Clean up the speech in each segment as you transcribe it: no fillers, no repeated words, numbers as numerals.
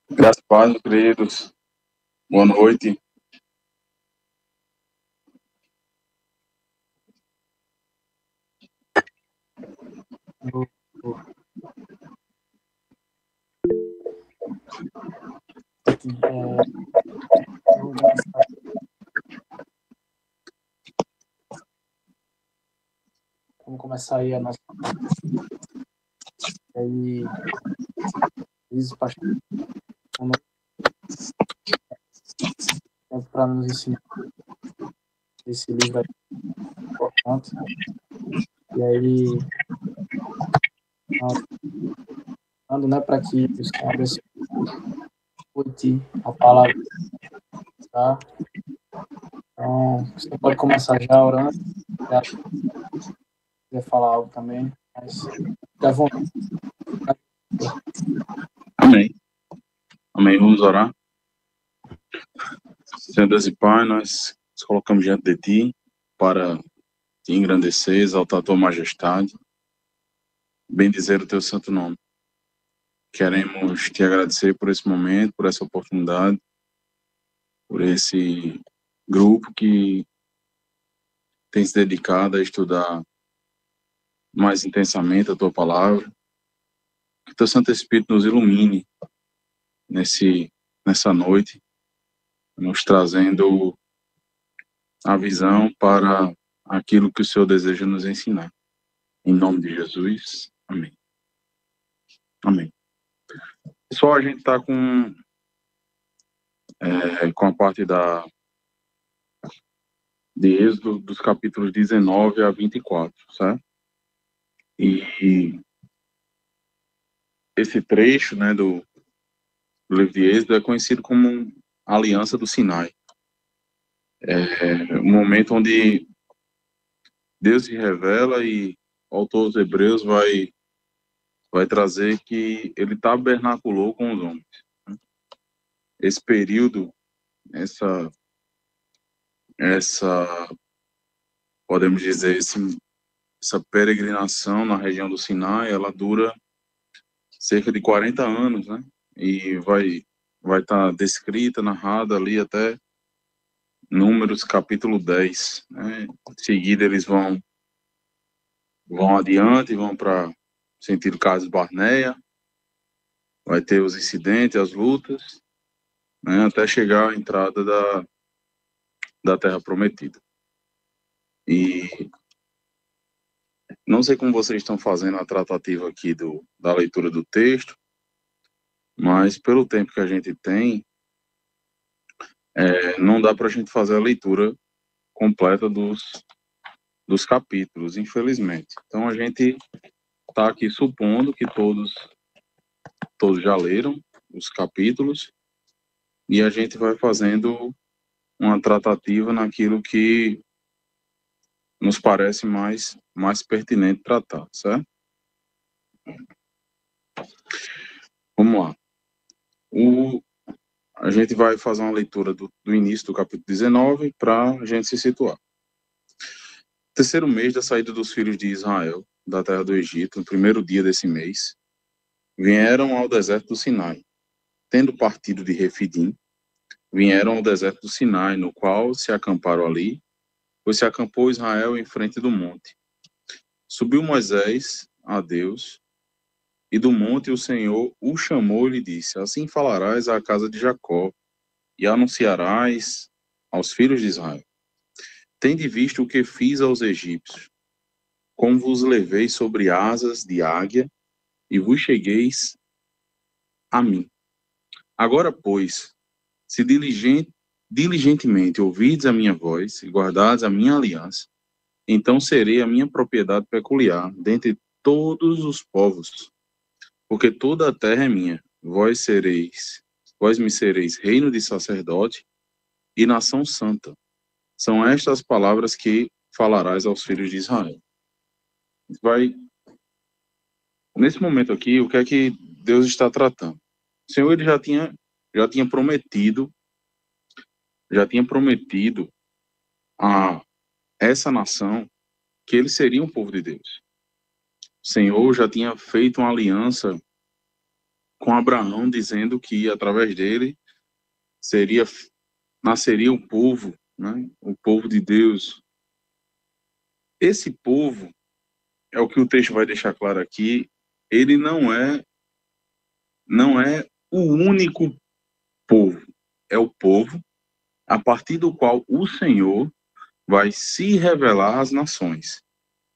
Graças a Deus, queridos. Boa noite. Vamos começar aí a nossa. Aí, isso, pastor, para nos ensinar esse livro aí importante. E aí, né, para que o Senhor abençoe a palavra, tá? Então, você pode começar já orando, já quiser falar algo também, mas fica à vontade. Amém. Amém. Vamos orar. Senhor Deus e Pai, nós nos colocamos diante de Ti para Te engrandecer, exaltar a Tua majestade, bendizer o Teu santo nome. Queremos Te agradecer por esse momento, por essa oportunidade, por esse grupo que tem se dedicado a estudar mais intensamente a Tua palavra. Que Teu Santo Espírito nos ilumine nessa noite, nos trazendo a visão para aquilo que o Senhor deseja nos ensinar. Em nome de Jesus, amém. Amém. Pessoal, a gente está com a parte de Êxodo, dos capítulos 19 a 24, certo? E esse trecho, né, do livro de Êxodo é conhecido como a Aliança do Sinai. É um momento onde Deus se revela e o autor dos Hebreus vai trazer que ele tabernaculou com os homens. Esse período, essa podemos dizer, essa peregrinação na região do Sinai, ela dura cerca de 40 anos, né? E vai estar descrita, narrada ali até Números capítulo 10, né? Em seguida eles vão adiante, vão para sentido Cades Barneia, vai ter os incidentes, as lutas, né? Até chegar à entrada da Terra Prometida. E não sei como vocês estão fazendo a tratativa aqui da leitura do texto, mas pelo tempo que a gente tem, não dá para a gente fazer a leitura completa dos capítulos, infelizmente. Então a gente está aqui supondo que todos já leram os capítulos e a gente vai fazendo uma tratativa naquilo que nos parece mais pertinente tratar, certo? Vamos lá. A gente vai fazer uma leitura do início do capítulo 19 para a gente se situar. Terceiro mês da saída dos filhos de Israel da terra do Egito, no primeiro dia desse mês, vieram ao deserto do Sinai. Tendo partido de Refidim, vieram ao deserto do Sinai, no qual se acamparam ali, pois se acampou Israel em frente do monte. Subiu Moisés a Deus, e do monte o Senhor o chamou e lhe disse: Assim falarás à casa de Jacó, e anunciarás aos filhos de Israel: Tende visto o que fiz aos egípcios, como vos levei sobre asas de águia, e vos chegueis a mim. Agora, pois, se diligentemente ouvirdes a minha voz e guardardes a minha aliança, então serei a minha propriedade peculiar dentre todos os povos, porque toda a terra é minha. Vós me sereis reino de sacerdote e nação santa. São estas as palavras que falarás aos filhos de Israel. Nesse momento aqui, o que é que Deus está tratando? O Senhor ele já tinha prometido a essa nação que eles seriam o povo de Deus. O Senhor já tinha feito uma aliança com Abraão, dizendo que através dele nasceria o povo, né? O povo de Deus. Esse povo, é o que o texto vai deixar claro aqui, ele não é o único povo, é o povo a partir do qual o Senhor vai se revelar às nações,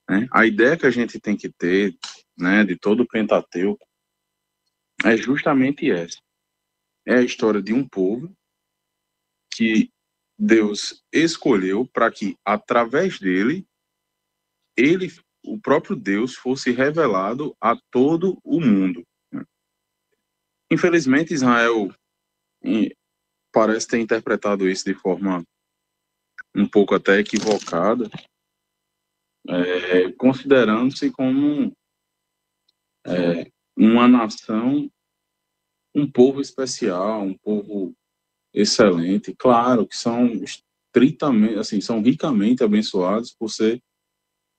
né? A ideia que a gente tem que ter, né, de todo o Pentateuco é justamente essa. É a história de um povo que Deus escolheu para que, através dele, o próprio Deus, fosse revelado a todo o mundo. Infelizmente, Israel parece ter interpretado isso de forma um pouco até equivocada, considerando-se como uma nação, um povo especial, um povo excelente. Claro que são estritamente, assim, são ricamente abençoados por ser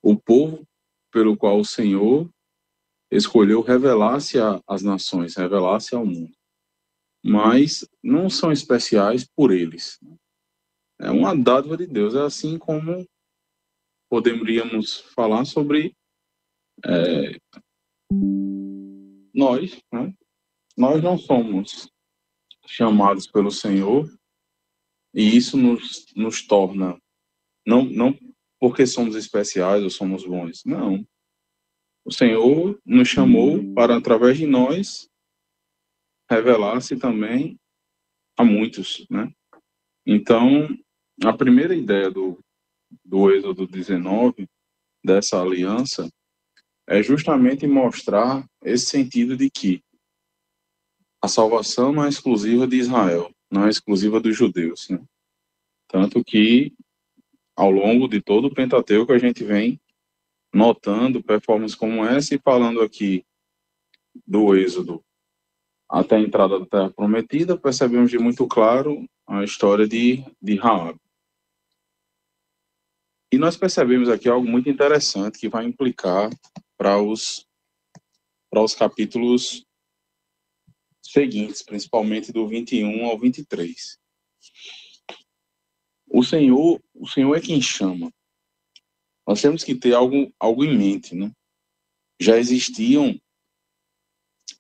o povo pelo qual o Senhor escolheu revelar-se às nações, revelar-se ao mundo. Mas não são especiais por eles. É uma dádiva de Deus. É assim como poderíamos falar sobre nós, né? Nós não somos chamados pelo Senhor e isso nos torna, não porque somos especiais ou somos bons, não. O Senhor nos chamou para, através de nós, revelar-se também a muitos, né? Então, a primeira ideia do Êxodo 19, dessa aliança, é justamente mostrar esse sentido de que a salvação não é exclusiva de Israel, não é exclusiva dos judeus, né? Tanto que, ao longo de todo o Pentateuco, a gente vem notando performances como essa e falando aqui do Êxodo até a entrada da Terra Prometida, percebemos de muito claro a história de Raab. E nós percebemos aqui algo muito interessante que vai implicar para os capítulos seguintes, principalmente do 21 ao 23. O Senhor é quem chama. Nós temos que ter algo em mente, né? Já existiam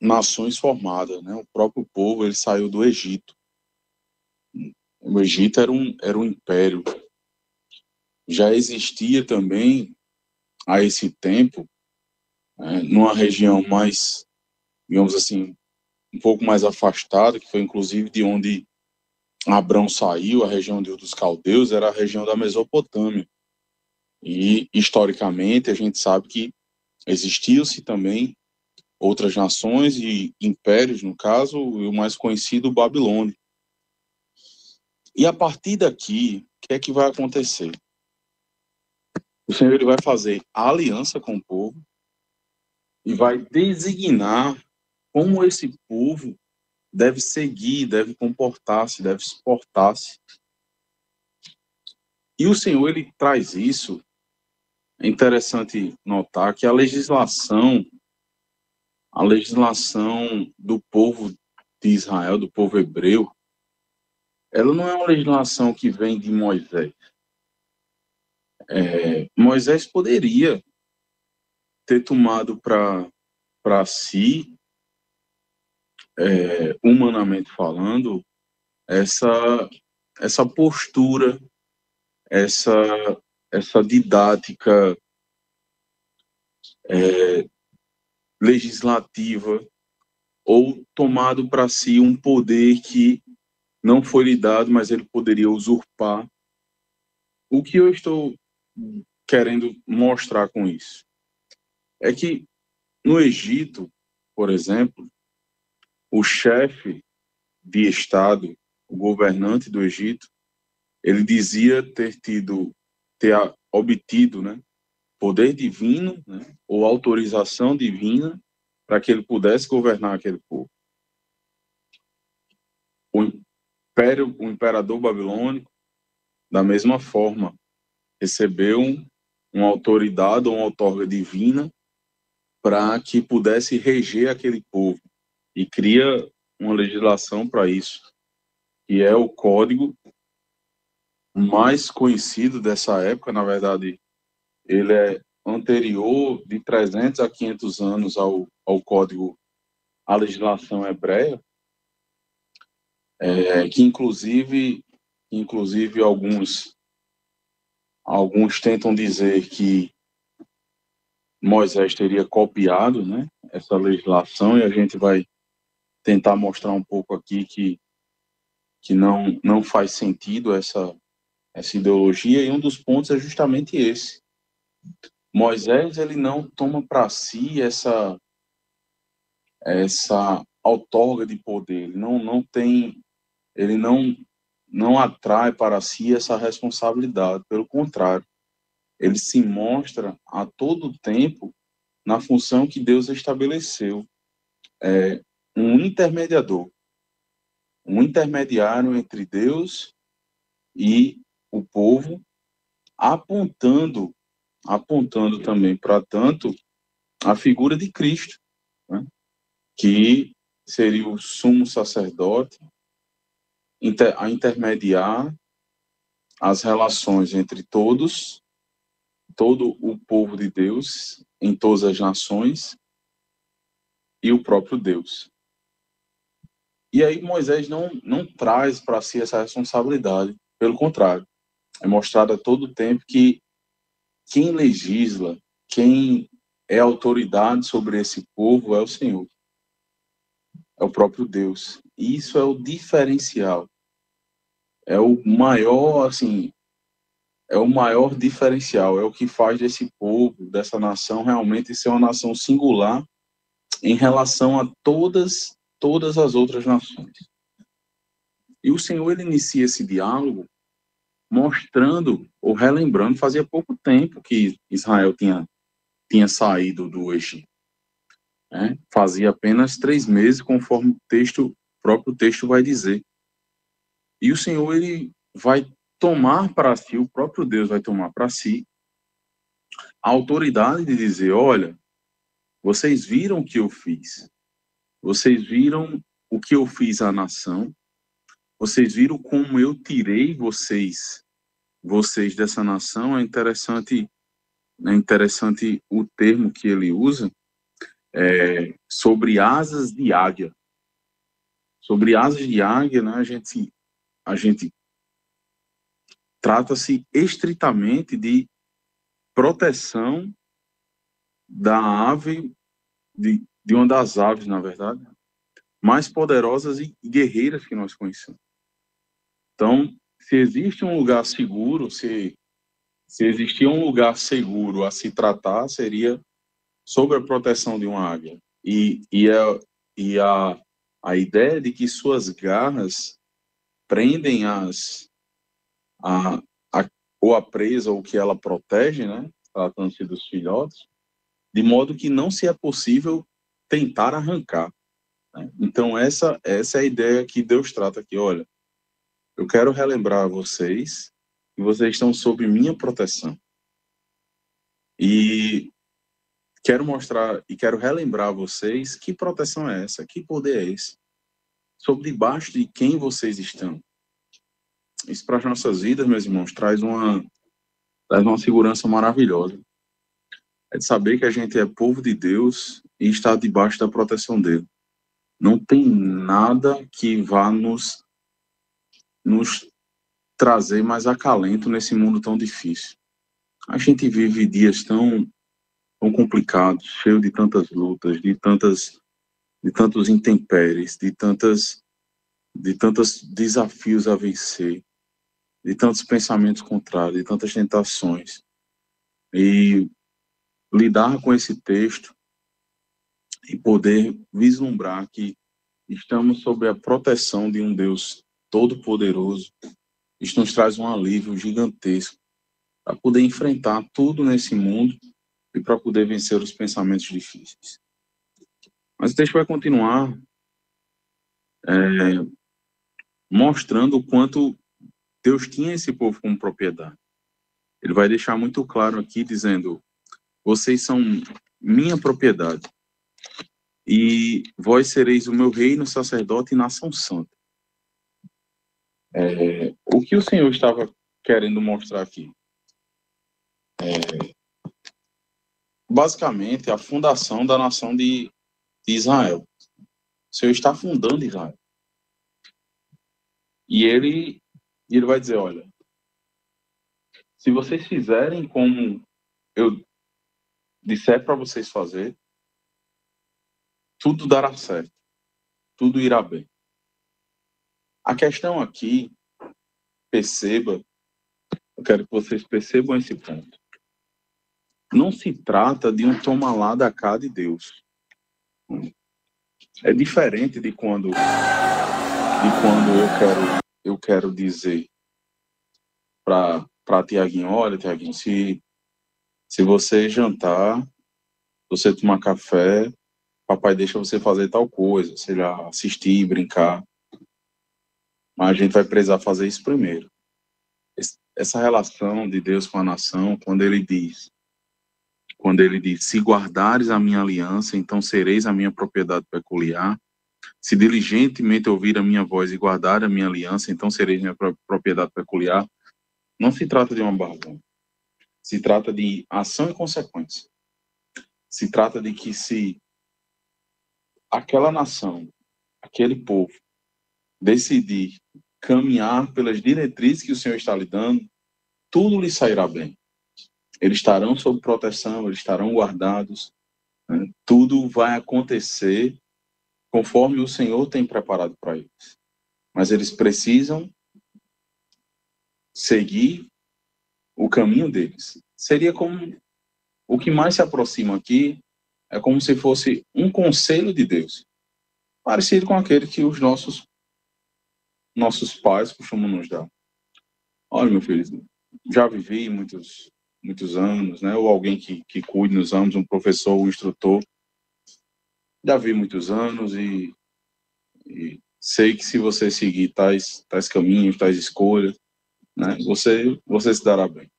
nações formadas, né? O próprio povo, ele saiu do Egito. O Egito era um império. Já existia também, a esse tempo, numa região mais, digamos assim, um pouco mais afastada, que foi inclusive de onde Abrão saiu, a região dos caldeus, era a região da Mesopotâmia. E, historicamente, a gente sabe que existiam-se também outras nações e impérios, no caso, e o mais conhecido, Babilônia. E a partir daqui, o que é que vai acontecer? O Senhor ele vai fazer a aliança com o povo e vai designar como esse povo deve seguir, deve comportar-se, deve suportar-se. E o Senhor ele traz isso. É interessante notar que a legislação do povo de Israel, do povo hebreu, ela não é uma legislação que vem de Moisés. Moisés poderia ter tomado para si, humanamente falando, essa postura, essa didática legislativa, ou tomado para si um poder que não foi lhe dado, mas ele poderia usurpar. O que eu estou querendo mostrar com isso é que no Egito, por exemplo, o chefe de Estado, o governante do Egito, ele dizia ter obtido, né, poder divino, né, ou autorização divina para que ele pudesse governar aquele povo. O imperador babilônico, da mesma forma, recebeu uma autoridade ou uma outorga divina para que pudesse reger aquele povo. e cria uma legislação para isso, que é o código mais conhecido dessa época. Na verdade, ele é anterior de 300 a 500 anos ao código, à legislação hebreia, que inclusive alguns tentam dizer que Moisés teria copiado, né, essa legislação, e a gente vai tentar mostrar um pouco aqui que não faz sentido essa ideologia, e um dos pontos é justamente esse. Moisés, ele não toma para si essa outorga de poder, ele não atrai para si essa responsabilidade, pelo contrário, ele se mostra a todo tempo na função que Deus estabeleceu, um intermediador, um intermediário entre Deus e o povo, apontando também para tanto a figura de Cristo, né, que seria o sumo sacerdote, a intermediar as relações entre todo o povo de Deus, em todas as nações, e o próprio Deus. E aí Moisés não traz para si essa responsabilidade, pelo contrário, é mostrado a todo tempo que quem legisla, quem é autoridade sobre esse povo é o Senhor, é o próprio Deus. E isso é o diferencial, é o maior, assim, é o maior diferencial, é o que faz desse povo, dessa nação, realmente ser uma nação singular em relação a todas as outras nações. E o Senhor, ele inicia esse diálogo mostrando ou relembrando, fazia pouco tempo que Israel tinha saído do Egito, né? Fazia apenas 3 meses, conforme o próprio texto vai dizer. E o Senhor, ele vai tomar para si, o próprio Deus vai tomar para si a autoridade de dizer: olha, vocês viram o que eu fiz, vocês viram o que eu fiz à nação, vocês viram como eu tirei vocês dessa nação. É interessante o termo que ele usa, sobre asas de águia. Sobre asas de águia, né, a gente trata-se estritamente de proteção da ave, de uma das aves, na verdade, mais poderosas e guerreiras que nós conhecemos. Então, se existe um lugar seguro, se existia um lugar seguro a se tratar, seria sobre a proteção de uma águia. E a ideia de que suas garras prendem ou a presa, ou que ela protege, né, tratando-se dos filhotes, de modo que não se é possível tentar arrancar, né? Então, essa é a ideia que Deus trata aqui. Olha, eu quero relembrar a vocês que vocês estão sob minha proteção. E quero mostrar e quero relembrar a vocês que proteção é essa, que poder é esse, sob debaixo de quem vocês estão. Isso para as nossas vidas, meus irmãos, traz uma segurança maravilhosa. É de saber que a gente é povo de Deus e está debaixo da proteção dele. Não tem nada que vá nos trazer mais acalento nesse mundo tão difícil. A gente vive dias tão complicados, cheio de tantas lutas, de tantos intempéries, de tantos desafios a vencer, de tantos pensamentos contrários, de tantas tentações. E lidar com esse texto e poder vislumbrar que estamos sob a proteção de um Deus todo-poderoso, isso nos traz um alívio gigantesco para poder enfrentar tudo nesse mundo e para poder vencer os pensamentos difíceis. Mas o texto vai continuar mostrando o quanto Deus tinha esse povo como propriedade. Ele vai deixar muito claro aqui, dizendo: vocês são minha propriedade. e vós sereis o meu reino, sacerdote e nação santa. O que o Senhor estava querendo mostrar aqui? Basicamente, a fundação da nação de Israel. O Senhor está fundando Israel. E ele vai dizer, olha, se vocês fizerem como eu disser para vocês fazer, tudo dará certo. Tudo irá bem. A questão aqui, eu quero que vocês percebam esse ponto. Não se trata de um toma lá da cá de Deus. É diferente de quando eu quero dizer para Tiaguinho, olha, Tiaguinho, se você jantar, você tomar café, papai deixa você fazer tal coisa, sei lá, assistir, brincar. Mas a gente vai precisar fazer isso primeiro. Essa relação de Deus com a nação, quando ele diz, se guardares a minha aliança, então sereis a minha propriedade peculiar. Se diligentemente ouvir a minha voz e guardar a minha aliança, então sereis minha propriedade peculiar. Não se trata de uma barganha. Se trata de ação e consequência. Se trata de que se aquela nação, aquele povo, decidir caminhar pelas diretrizes que o Senhor está lhe dando, tudo lhe sairá bem. Eles estarão sob proteção, eles estarão guardados, né? Tudo vai acontecer conforme o Senhor tem preparado para eles. Mas eles precisam seguir o caminho deles. Seria como o que mais se aproxima aqui é como se fosse um conselho de Deus, parecido com aquele que os nossos pais costumam nos dar. Olha, meu filho, já vivi muitos anos, né? Ou alguém que cuide nos anos, um professor, um instrutor. Já vi muitos anos e sei que se você seguir tais caminhos, tais escolhas, né? Você se dará bem.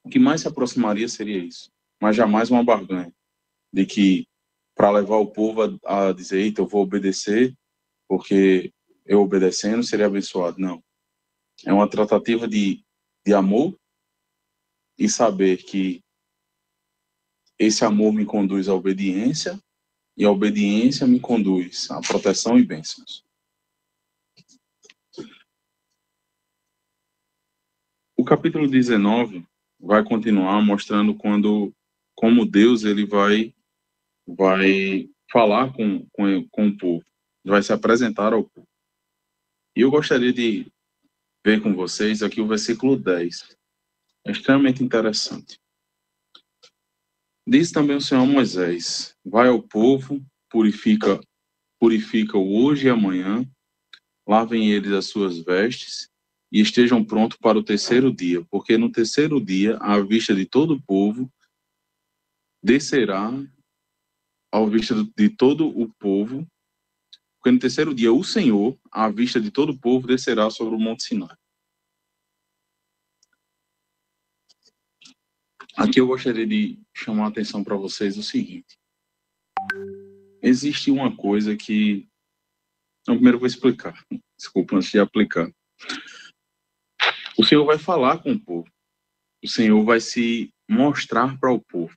O que mais se aproximaria seria isso, mas jamais uma barganha de que para levar o povo a dizer, eita, eu vou obedecer, porque eu obedecendo seria abençoado. Não. É uma tratativa de amor e saber que esse amor me conduz à obediência e a obediência me conduz à proteção e bênçãos. O capítulo 19 vai continuar mostrando como Deus ele vai falar com o povo, vai se apresentar ao povo. E eu gostaria de ver com vocês aqui o versículo 10. É extremamente interessante. Diz também o Senhor a Moisés, vai ao povo, purifica-o hoje e amanhã, lavem eles as suas vestes e estejam prontos para o terceiro dia, porque no terceiro dia, à vista de todo o povo, descerá, à vista de todo o povo, porque no terceiro dia o Senhor, à vista de todo o povo, descerá sobre o Monte Sinai. Aqui eu gostaria de chamar a atenção para vocês o seguinte. Existe uma coisa que... Não, primeiro eu vou explicar. Desculpa, antes de aplicar. O Senhor vai falar com o povo. O Senhor vai se mostrar para o povo.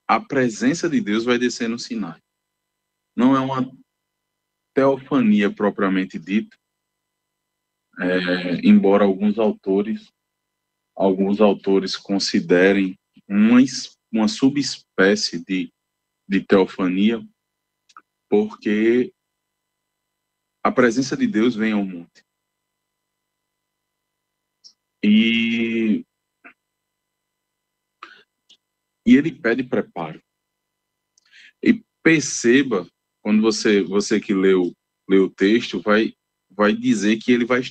A presença de Deus vai descer no Sinai. Não é uma teofania propriamente dita, embora alguns autores considerem uma subespécie de teofania, porque a presença de Deus vem ao monte. E ele pede preparo. E perceba, quando você que leu o texto, vai dizer que ele vai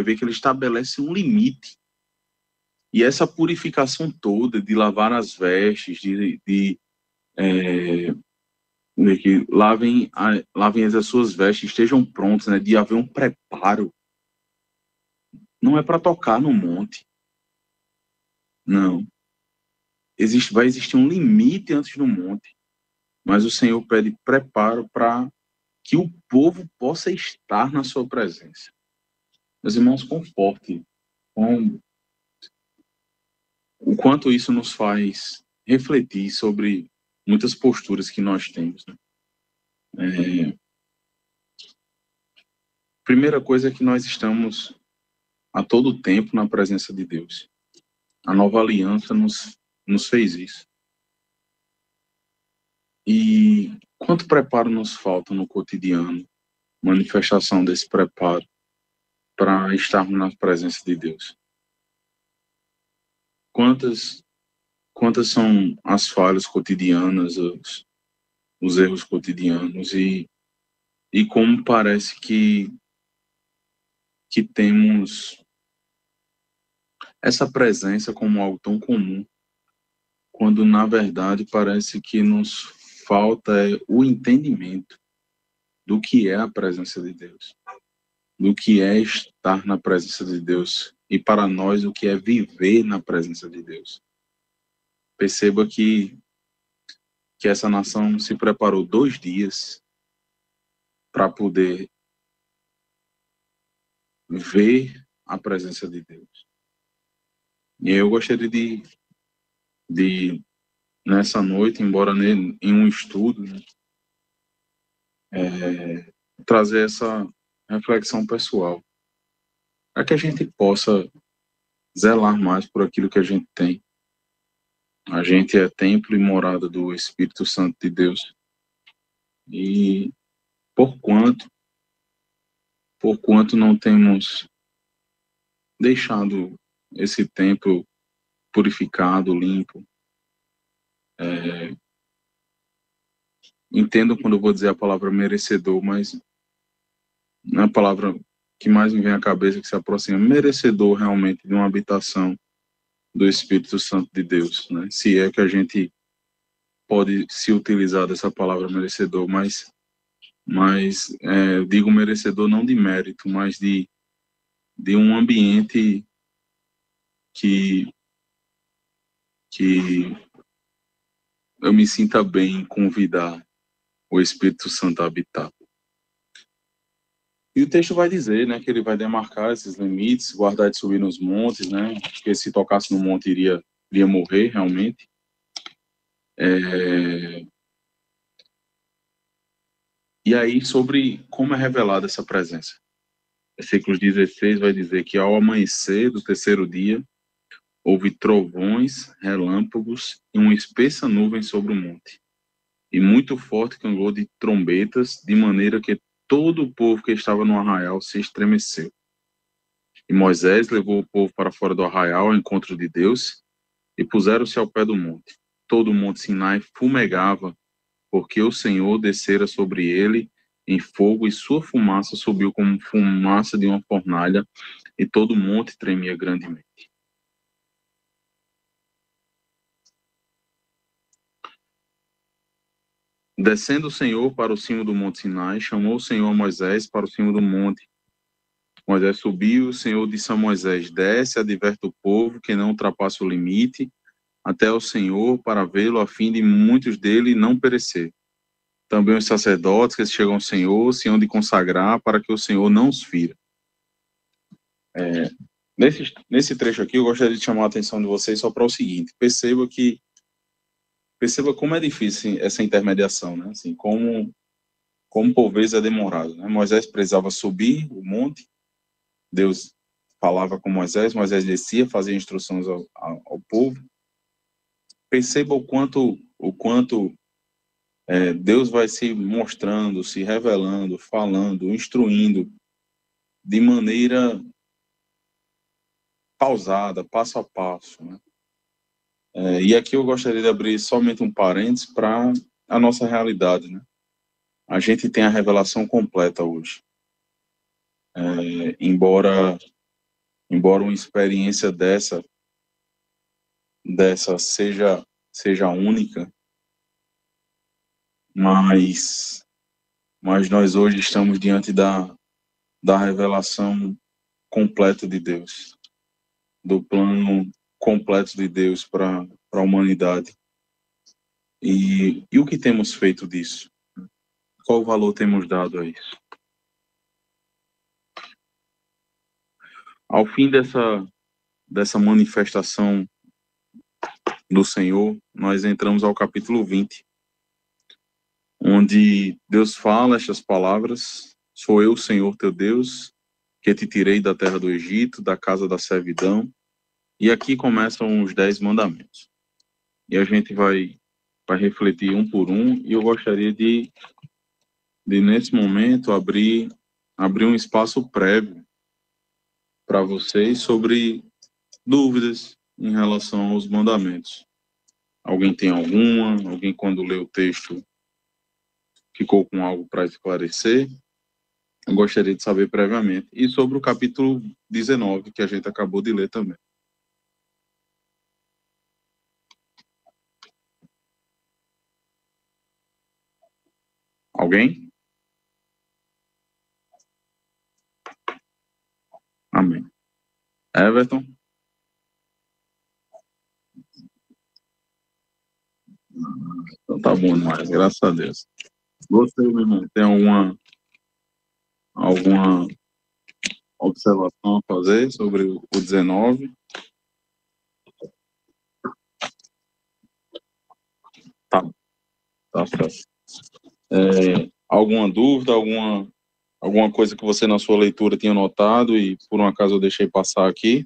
ver que ele estabelece um limite. E essa purificação toda de lavar as vestes, de que lavem as suas vestes, estejam prontos, né, de haver um preparo. Não é para tocar no monte. Não. vai existir um limite antes do monte, mas o Senhor pede preparo para que o povo possa estar na sua presença. Meus irmãos, conforte com o quanto isso nos faz refletir sobre muitas posturas que nós temos, né? Primeira coisa é que nós estamos a todo tempo na presença de Deus. A nova aliança nos fez isso. E quanto preparo nos falta no cotidiano, manifestação desse preparo para estarmos na presença de Deus? Quantas são as falhas cotidianas, os erros cotidianos e como parece que temos essa presença como algo tão comum, quando na verdade parece que nos falta o entendimento do que é a presença de Deus, do que é estar na presença de Deus e para nós o que é viver na presença de Deus. Perceba que essa nação se preparou 2 dias para poder ver a presença de Deus. E eu gostaria de nessa noite, embora em um estudo, né, trazer essa reflexão pessoal, para que a gente possa zelar mais por aquilo que a gente tem. A gente é templo e morada do Espírito Santo de Deus. E por quanto não temos deixado esse templo purificado, limpo. Entendo quando eu vou dizer a palavra merecedor, mas não é a palavra que mais me vem à cabeça, que se aproxima, merecedor realmente de uma habitação do Espírito Santo de Deus, né? Se é que a gente pode se utilizar dessa palavra merecedor, mas eu digo merecedor não de mérito, mas de um ambiente que eu me sinta bem em convidar o Espírito Santo a habitar. E o texto vai dizer, né, que ele vai demarcar esses limites, guardar de subir nos montes, né, porque se tocasse no monte iria morrer realmente. E aí, sobre como é revelada essa presença. Versículo 16 vai dizer que ao amanhecer do 3º dia, houve trovões, relâmpagos e uma espessa nuvem sobre o monte. E muito forte clangor de trombetas, de maneira que todo o povo que estava no arraial se estremeceu. E Moisés levou o povo para fora do arraial ao encontro de Deus e puseram-se ao pé do monte. Todo o monte Sinai fumegava, porque o Senhor descera sobre ele em fogo e sua fumaça subiu como fumaça de uma fornalha e todo o monte tremia grandemente. Descendo o Senhor para o cimo do monte Sinai, chamou o Senhor a Moisés para o cimo do monte. Moisés subiu, o Senhor disse a Moisés, desce, adverte o povo que não ultrapasse o limite até o Senhor para vê-lo, a fim de muitos dele não perecer. Também os sacerdotes que chegam ao Senhor se hão de consagrar para que o Senhor não os fira. Nesse trecho aqui, eu gostaria de chamar a atenção de vocês só para o seguinte, perceba como é difícil essa intermediação, né? Assim, como por vezes é demorado, né? Moisés precisava subir o monte, Deus falava com Moisés descia, fazia instruções ao povo. Perceba o quanto Deus vai se mostrando, se revelando, falando, instruindo de maneira pausada, passo a passo, né? E aqui eu gostaria de abrir somente um parênteses para a nossa realidade, né? A gente tem a revelação completa hoje. Embora uma experiência dessa seja única, mas nós hoje estamos diante da revelação completa de Deus, do plano completo de Deus para para a humanidade. E o que temos feito disso? Qual valor temos dado a isso? Ao fim dessa manifestação do Senhor, nós entramos ao capítulo 20, onde Deus fala estas palavras: sou eu, Senhor teu Deus, que te tirei da terra do Egito, da casa da servidão. E aqui começam os 10 mandamentos. E a gente vai refletir um por um, e eu gostaria de nesse momento, abrir um espaço prévio para vocês sobre dúvidas em relação aos mandamentos. Alguém tem alguma? Alguém, quando lê o texto, ficou com algo para esclarecer? Eu gostaria de saber previamente. E sobre o capítulo 19, que a gente acabou de ler também. Alguém? Amém. Everton? Então tá bom demais, graças a Deus. Você, meu irmão, tem alguma observação a fazer sobre o 19? Tá certo. Alguma dúvida, alguma coisa que você na sua leitura tinha notado e por um acaso eu deixei passar aqui?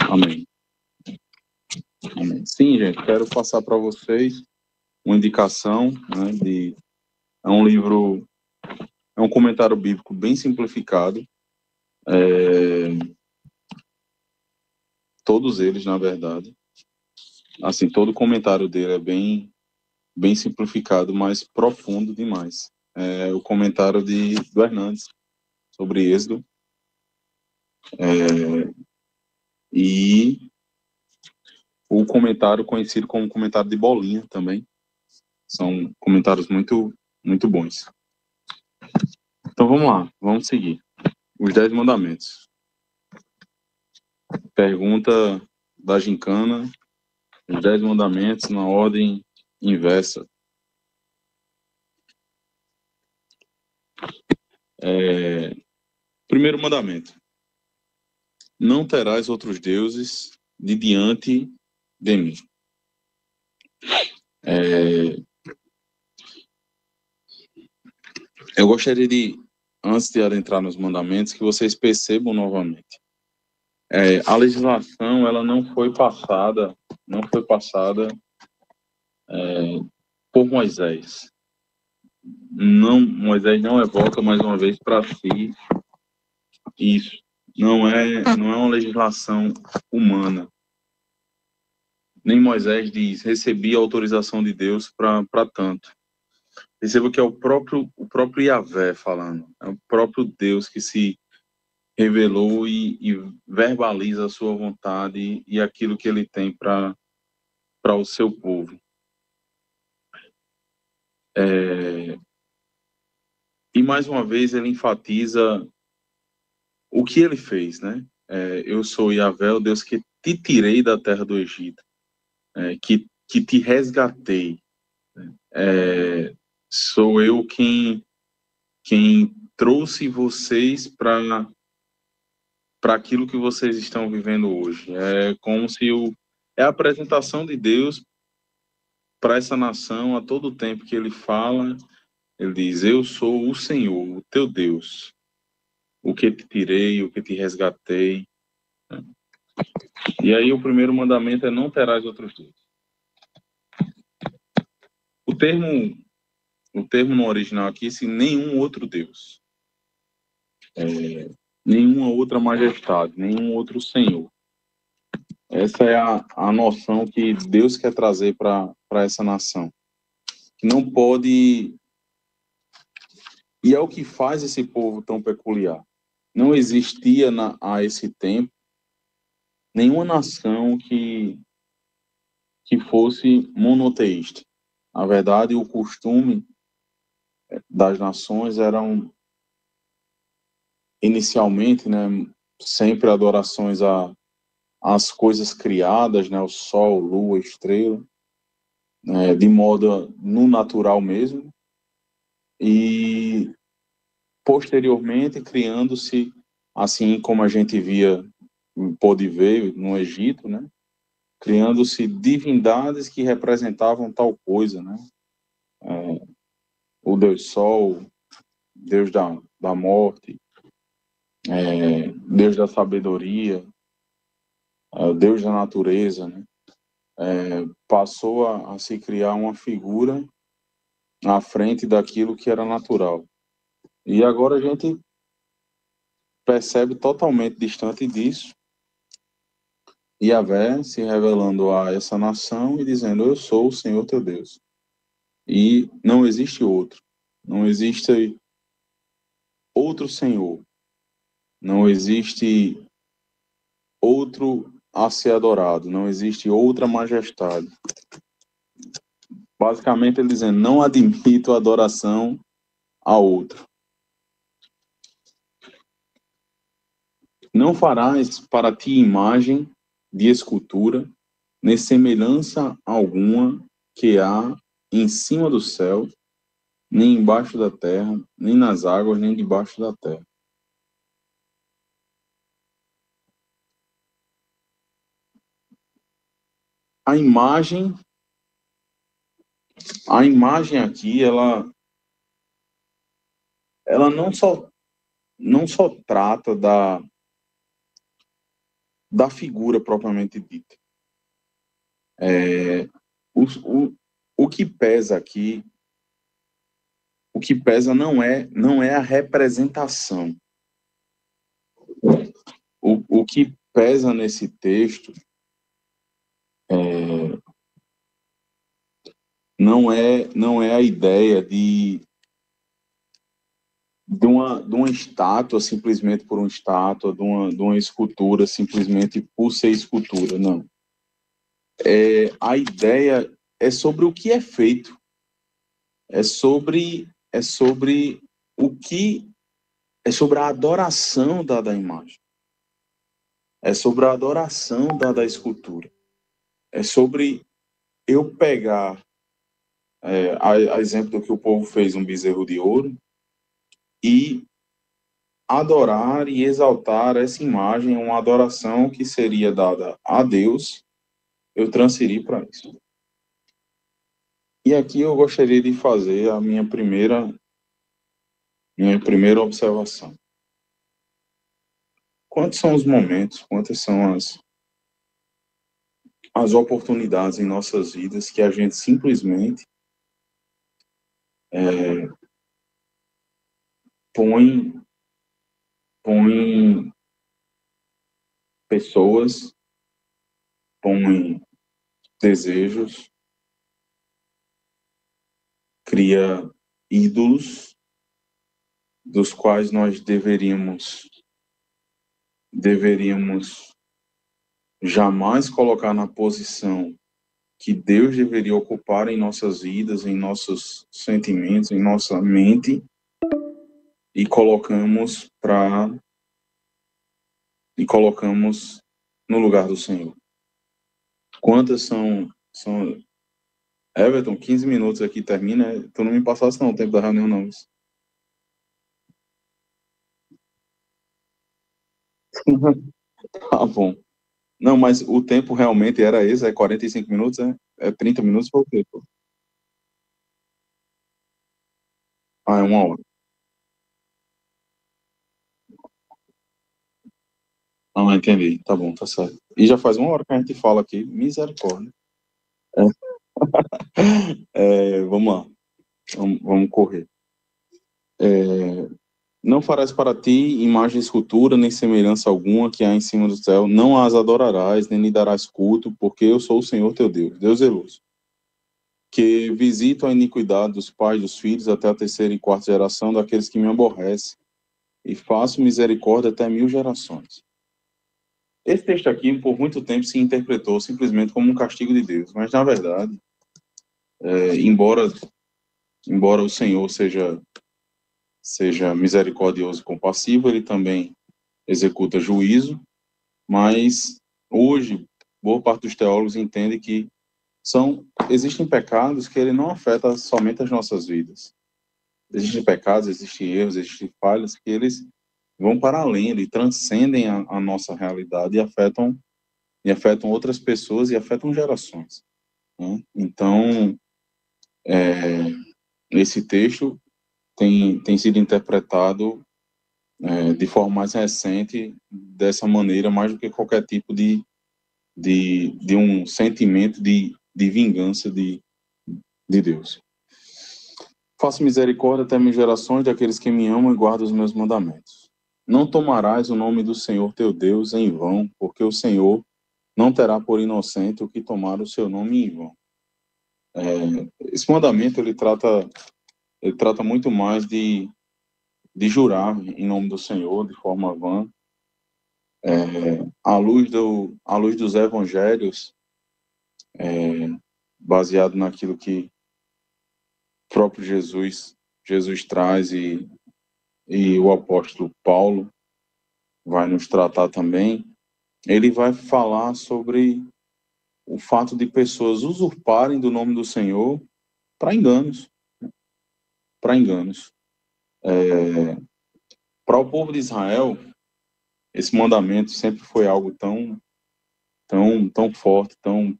Amém. Amém. Sim, gente, quero passar para vocês uma indicação, né, é um livro, é um comentário bíblico bem simplificado, todos eles, na verdade, assim, todo o comentário dele é bem simplificado, mas profundo demais. É o comentário do Hernandes sobre Êxodo, e o comentário conhecido como comentário de bolinha também. São comentários muito, muito bons. Então vamos lá, vamos seguir. Os 10 mandamentos. Pergunta da gincana, os 10 mandamentos na ordem inversa. Primeiro mandamento. Não terás outros deuses de diante de mim. Eu gostaria de, antes de adentrar nos mandamentos, que vocês percebam novamente. A legislação, ela não foi passada por Moisés. Moisés não evoca mais uma vez para si isso. Não é uma legislação humana. Nem Moisés diz, recebi a autorização de Deus para tanto. Perceba que é o próprio Yahvé falando. É o próprio Deus que se revelou e verbaliza a sua vontade e aquilo que ele tem para o seu povo. E mais uma vez ele enfatiza o que ele fez, né? Eu sou Yahvé, o Deus que te tirei da terra do Egito, que te resgatei. Sou eu quem trouxe vocês para aquilo que vocês estão vivendo hoje. É como se é a apresentação de Deus para essa nação a todo tempo que ele fala. Ele diz, eu sou o Senhor, o teu Deus, o que te tirei, o que te resgatei. E aí o primeiro mandamento é não terás outros deuses. O termo no original aqui, se nenhum outro Deus. Nenhuma outra majestade, nenhum outro Senhor. Essa é a noção que Deus quer trazer para essa nação. Que não pode... E é o que faz esse povo tão peculiar. Não existia a esse tempo nenhuma nação que fosse monoteísta. Na verdade, o costume das nações eram inicialmente, né, sempre adorações às coisas criadas, né, o sol, lua, estrela, de modo no natural mesmo, e posteriormente criando-se, assim como a gente pôde ver no Egito, né, criando-se divindades que representavam tal coisa, né, o Deus Sol, Deus da morte, Deus da sabedoria, Deus da natureza, né, passou a se criar uma figura à frente daquilo que era natural. E agora a gente percebe totalmente distante disso, Yahvé se revelando a essa nação e dizendo: eu sou o Senhor teu Deus. E não existe outro. Não existe outro Senhor. Não existe outro a ser adorado. Não existe outra majestade. Basicamente ele dizendo: não admito adoração a outro. Não farás para ti imagem de escultura, nem semelhança alguma que há em cima do céu, nem embaixo da terra, nem nas águas, nem debaixo da terra. A imagem aqui, ela não só trata da figura propriamente dita. O que pesa aqui, o que pesa não é a representação. O que pesa nesse texto não é a ideia de uma estátua simplesmente por uma estátua, de uma escultura simplesmente por ser escultura, não. A ideia é sobre o que é feito, é sobre o que é sobre a adoração da imagem, é sobre a adoração da escultura, é sobre eu pegar a exemplo do que o povo fez um bezerro de ouro e adorar e exaltar essa imagem, uma adoração que seria dada a Deus, eu transferi para isso. E aqui eu gostaria de fazer a minha primeira observação. Quantos são os momentos, quantas são as oportunidades em nossas vidas que a gente simplesmente põe pessoas, põe desejos, cria ídolos dos quais nós deveríamos jamais colocar na posição que Deus deveria ocupar em nossas vidas, em nossos sentimentos, em nossa mente, e colocamos no lugar do Senhor. Quantas são Everton, 15 minutos aqui termina, tu não me passasse não o tempo da reunião não. Tá bom. Não, mas o tempo realmente era esse, é 45 minutos, é 30 minutos para o quê? Ah, é 1 hora. Ah, entendi. Tá bom, tá certo. E já faz 1 hora que a gente fala aqui, misericórdia. Vamos lá. Vamos correr. Não farás para ti imagem de escultura, nem semelhança alguma que há em cima do céu. Não as adorarás, nem lhe darás culto, porque eu sou o Senhor teu Deus, Deus zeloso, que visito a iniquidade dos pais e dos filhos até a terceira e quarta geração daqueles que me aborrecem, e faço misericórdia até 1000 gerações. Esse texto aqui, por muito tempo, se interpretou simplesmente como um castigo de Deus, mas, na verdade, embora embora o Senhor seja misericordioso e compassivo, ele também executa juízo, mas hoje, boa parte dos teólogos entende que existem pecados que ele não afeta somente as nossas vidas. Existem pecados, existem erros, existem falhas que eles vão para além, eles transcendem a nossa realidade e afetam outras pessoas e afetam gerações, né? Então, esse texto tem sido interpretado de forma mais recente dessa maneira, mais do que qualquer tipo de um sentimento de vingança de Deus. Faço misericórdia até minhas gerações daqueles que me amam e guardam os meus mandamentos. Não tomarás o nome do Senhor teu Deus em vão, porque o Senhor não terá por inocente o que tomar o seu nome em vão. Esse mandamento ele trata muito mais de jurar em nome do Senhor de forma vã. À luz dos evangelhos, baseado naquilo que o próprio Jesus traz e o apóstolo Paulo vai nos tratar também, ele vai falar sobre o fato de pessoas usurparem do nome do Senhor para enganos. Para enganos. Para o povo de Israel, esse mandamento sempre foi algo tão forte, tão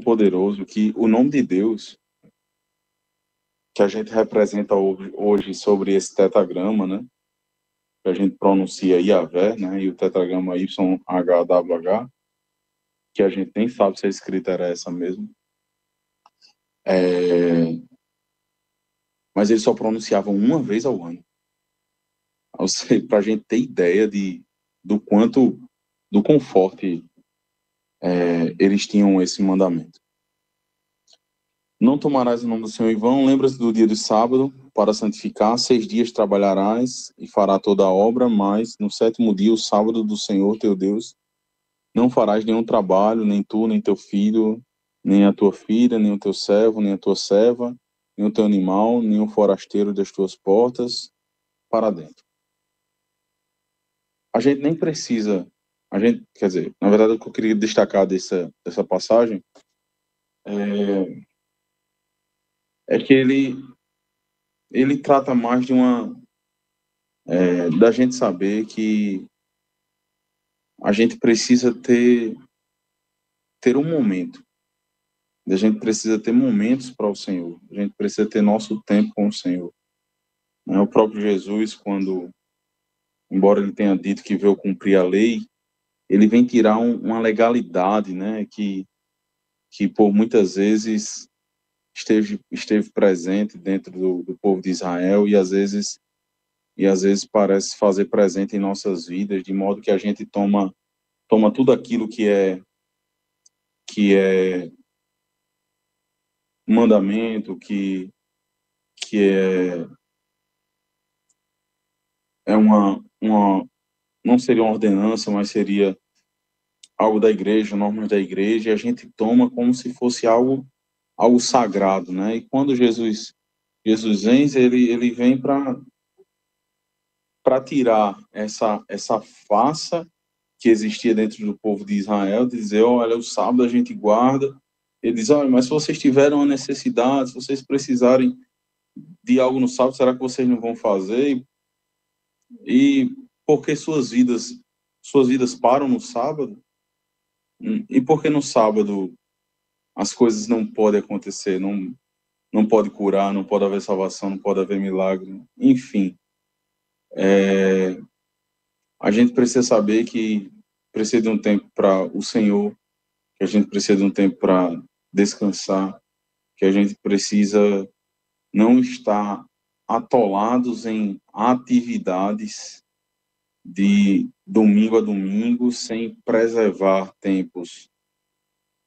poderoso, que o nome de Deus, que a gente representa hoje sobre esse tetragrama, né? Que a gente pronuncia Yahvé, né? E o tetragrama YHWH, que a gente nem sabe se a escrita era essa mesmo. Mas eles só pronunciavam uma vez ao ano. Para a gente ter ideia do quão forte eles tinham esse mandamento. Não tomarás o nome do Senhor em vão, lembra-se do dia do sábado, para santificar, 6 dias trabalharás e fará toda a obra, mas no 7º dia, o sábado do Senhor teu Deus, não farás nenhum trabalho, nem tu, nem teu filho, nem a tua filha, nem o teu servo, nem a tua serva, nem o teu animal, nem o forasteiro das tuas portas, para dentro. A gente nem precisa, quer dizer, na verdade o que eu queria destacar dessa passagem é que ele trata mais de da gente saber que a gente precisa ter um momento. A gente precisa ter momentos para o Senhor. A gente precisa ter nosso tempo com o Senhor. O próprio Jesus, embora ele tenha dito que veio cumprir a lei, ele vem tirar uma legalidade, né, que por muitas vezes esteve presente dentro do povo de Israel e às vezes parece fazer presente em nossas vidas, de modo que a gente toma tudo aquilo que é mandamento, que é uma não seria uma ordenança, mas seria algo da igreja, normas da igreja, e a gente toma como se fosse algo sagrado, né? E quando Jesus vem, ele vem para tirar essa farsa que existia dentro do povo de Israel, de dizer, olha, o sábado a gente guarda. Ele diz, olha, mas se vocês tiverem uma necessidade, se vocês precisarem de algo no sábado, será que vocês não vão fazer? E porque suas vidas param no sábado? E porque no sábado as coisas não podem acontecer, não pode curar, não pode haver salvação, não pode haver milagre, enfim. A gente precisa saber que precisa de um tempo para o Senhor, que a gente precisa de um tempo para descansar, que a gente precisa não estar atolados em atividades de domingo a domingo, sem preservar tempos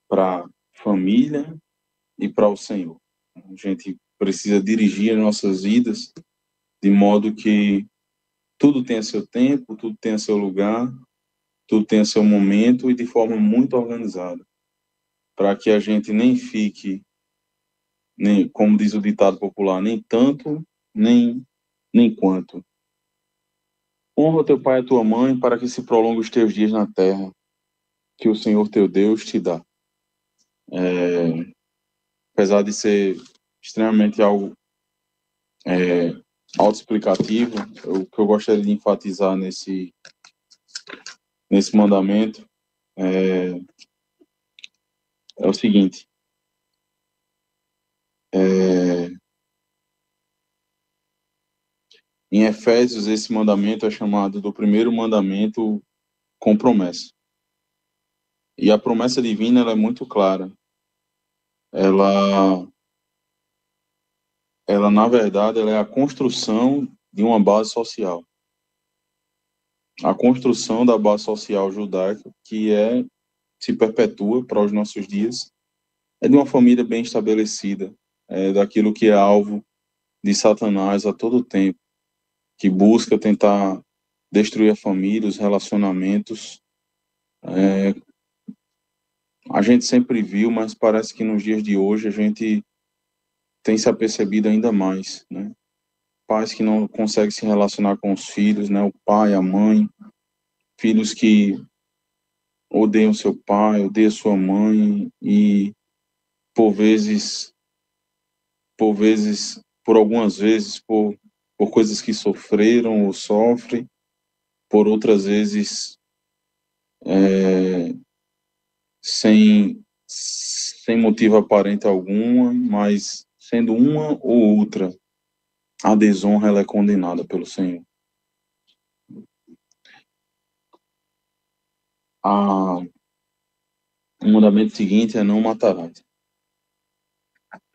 para família e para o Senhor. A gente precisa dirigir as nossas vidas de modo que tudo tenha seu tempo, tudo tenha seu lugar, tudo tenha seu momento e de forma muito organizada, para que a gente nem fique nem, como diz o ditado popular, nem tanto, nem quanto. Honra teu pai e a tua mãe para que se prolongue os teus dias na terra, que o Senhor teu Deus te dá. Apesar de ser extremamente algo autoexplicativo, o que eu gostaria de enfatizar nesse mandamento é o seguinte: em Efésios, esse mandamento é chamado do primeiro mandamento com promessa. E a promessa divina ela é muito clara. Ela, na verdade, ela é a construção de uma base social. A construção da base social judaica, que se perpetua para os nossos dias, é de uma família bem estabelecida, daquilo que é alvo de Satanás a todo tempo, que busca tentar destruir a família, os relacionamentos. A gente sempre viu, mas parece que nos dias de hoje a gente tem se apercebido ainda mais, né? Pais que não conseguem se relacionar com os filhos, né? O pai, a mãe, filhos que odeiam seu pai, odeiam sua mãe e por vezes, por algumas vezes, por coisas que sofreram ou sofrem, por outras vezes sem motivo aparente alguma, mas sendo uma ou outra, a desonra ela é condenada pelo Senhor. O mandamento seguinte é não matarás.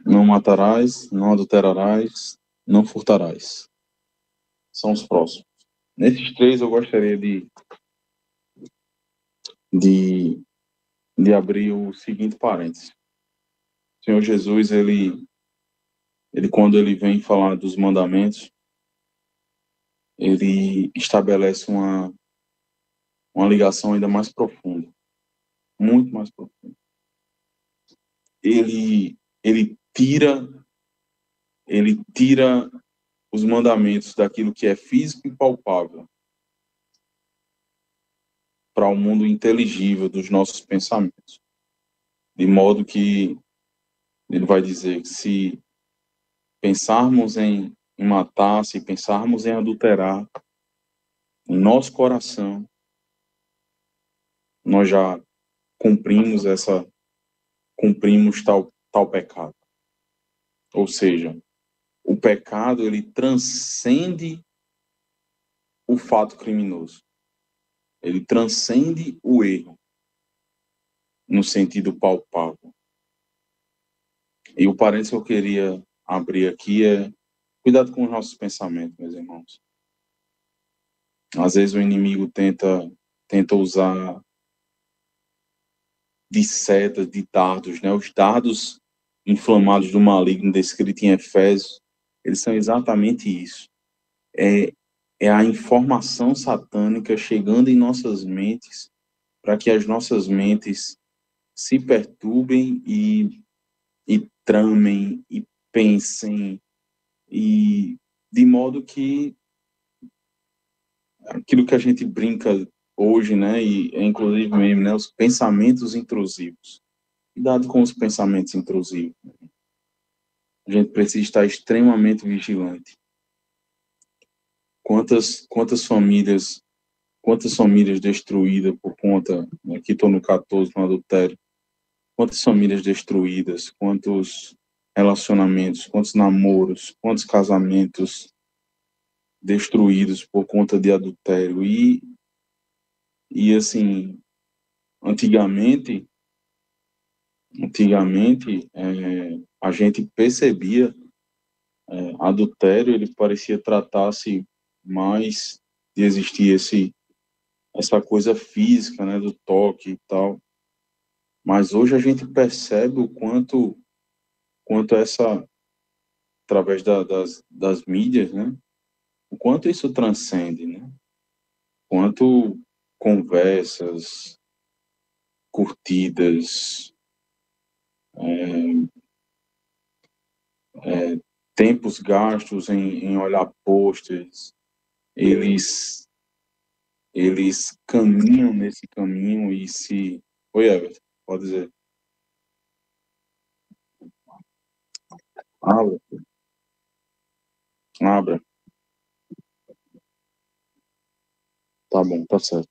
Não matarás, não adulterarás, não furtarás. São os próximos. Nesses três eu gostaria de abrir o seguinte parênteses. O Senhor Jesus, ele quando ele vem falar dos mandamentos, ele estabelece uma ligação ainda mais profunda, muito mais profunda. Ele tira os mandamentos daquilo que é físico e palpável para o mundo inteligível dos nossos pensamentos. De modo que ele vai dizer que se pensarmos em matar, se pensarmos em adulterar, em nosso coração, nós já cumprimos tal pecado. Ou seja, o pecado, ele transcende o fato criminoso. Ele transcende o erro, no sentido palpável. E o parênteses que eu queria abrir aqui é cuidado com os nossos pensamentos, meus irmãos. Às vezes o inimigo tenta usar de setas, de dardos, né? Os dardos inflamados do maligno descrito em Efésios, eles são exatamente isso. É a informação satânica chegando em nossas mentes para que as nossas mentes se perturbem e tramem e pensem e de modo que aquilo que a gente brinca hoje, né, e inclusive mesmo, né, os pensamentos intrusivos. Cuidado com os pensamentos intrusivos. A gente precisa estar extremamente vigilante. Quantas famílias destruídas por conta, aqui estou no 14, no adultério, quantas famílias destruídas, quantos relacionamentos, quantos namoros, quantos casamentos destruídos por conta de adultério. E assim, antigamente a gente percebia adultério, ele parecia tratar-se mais de existir essa coisa física, né, do toque e tal. Mas hoje a gente percebe o quanto através das mídias, né, o quanto isso transcende, né? Quanto conversas, curtidas, tempos gastos em olhar posters, eles, eles caminham nesse caminho e se... Oi, Everton, pode dizer. Abra, abra. Tá bom, tá certo.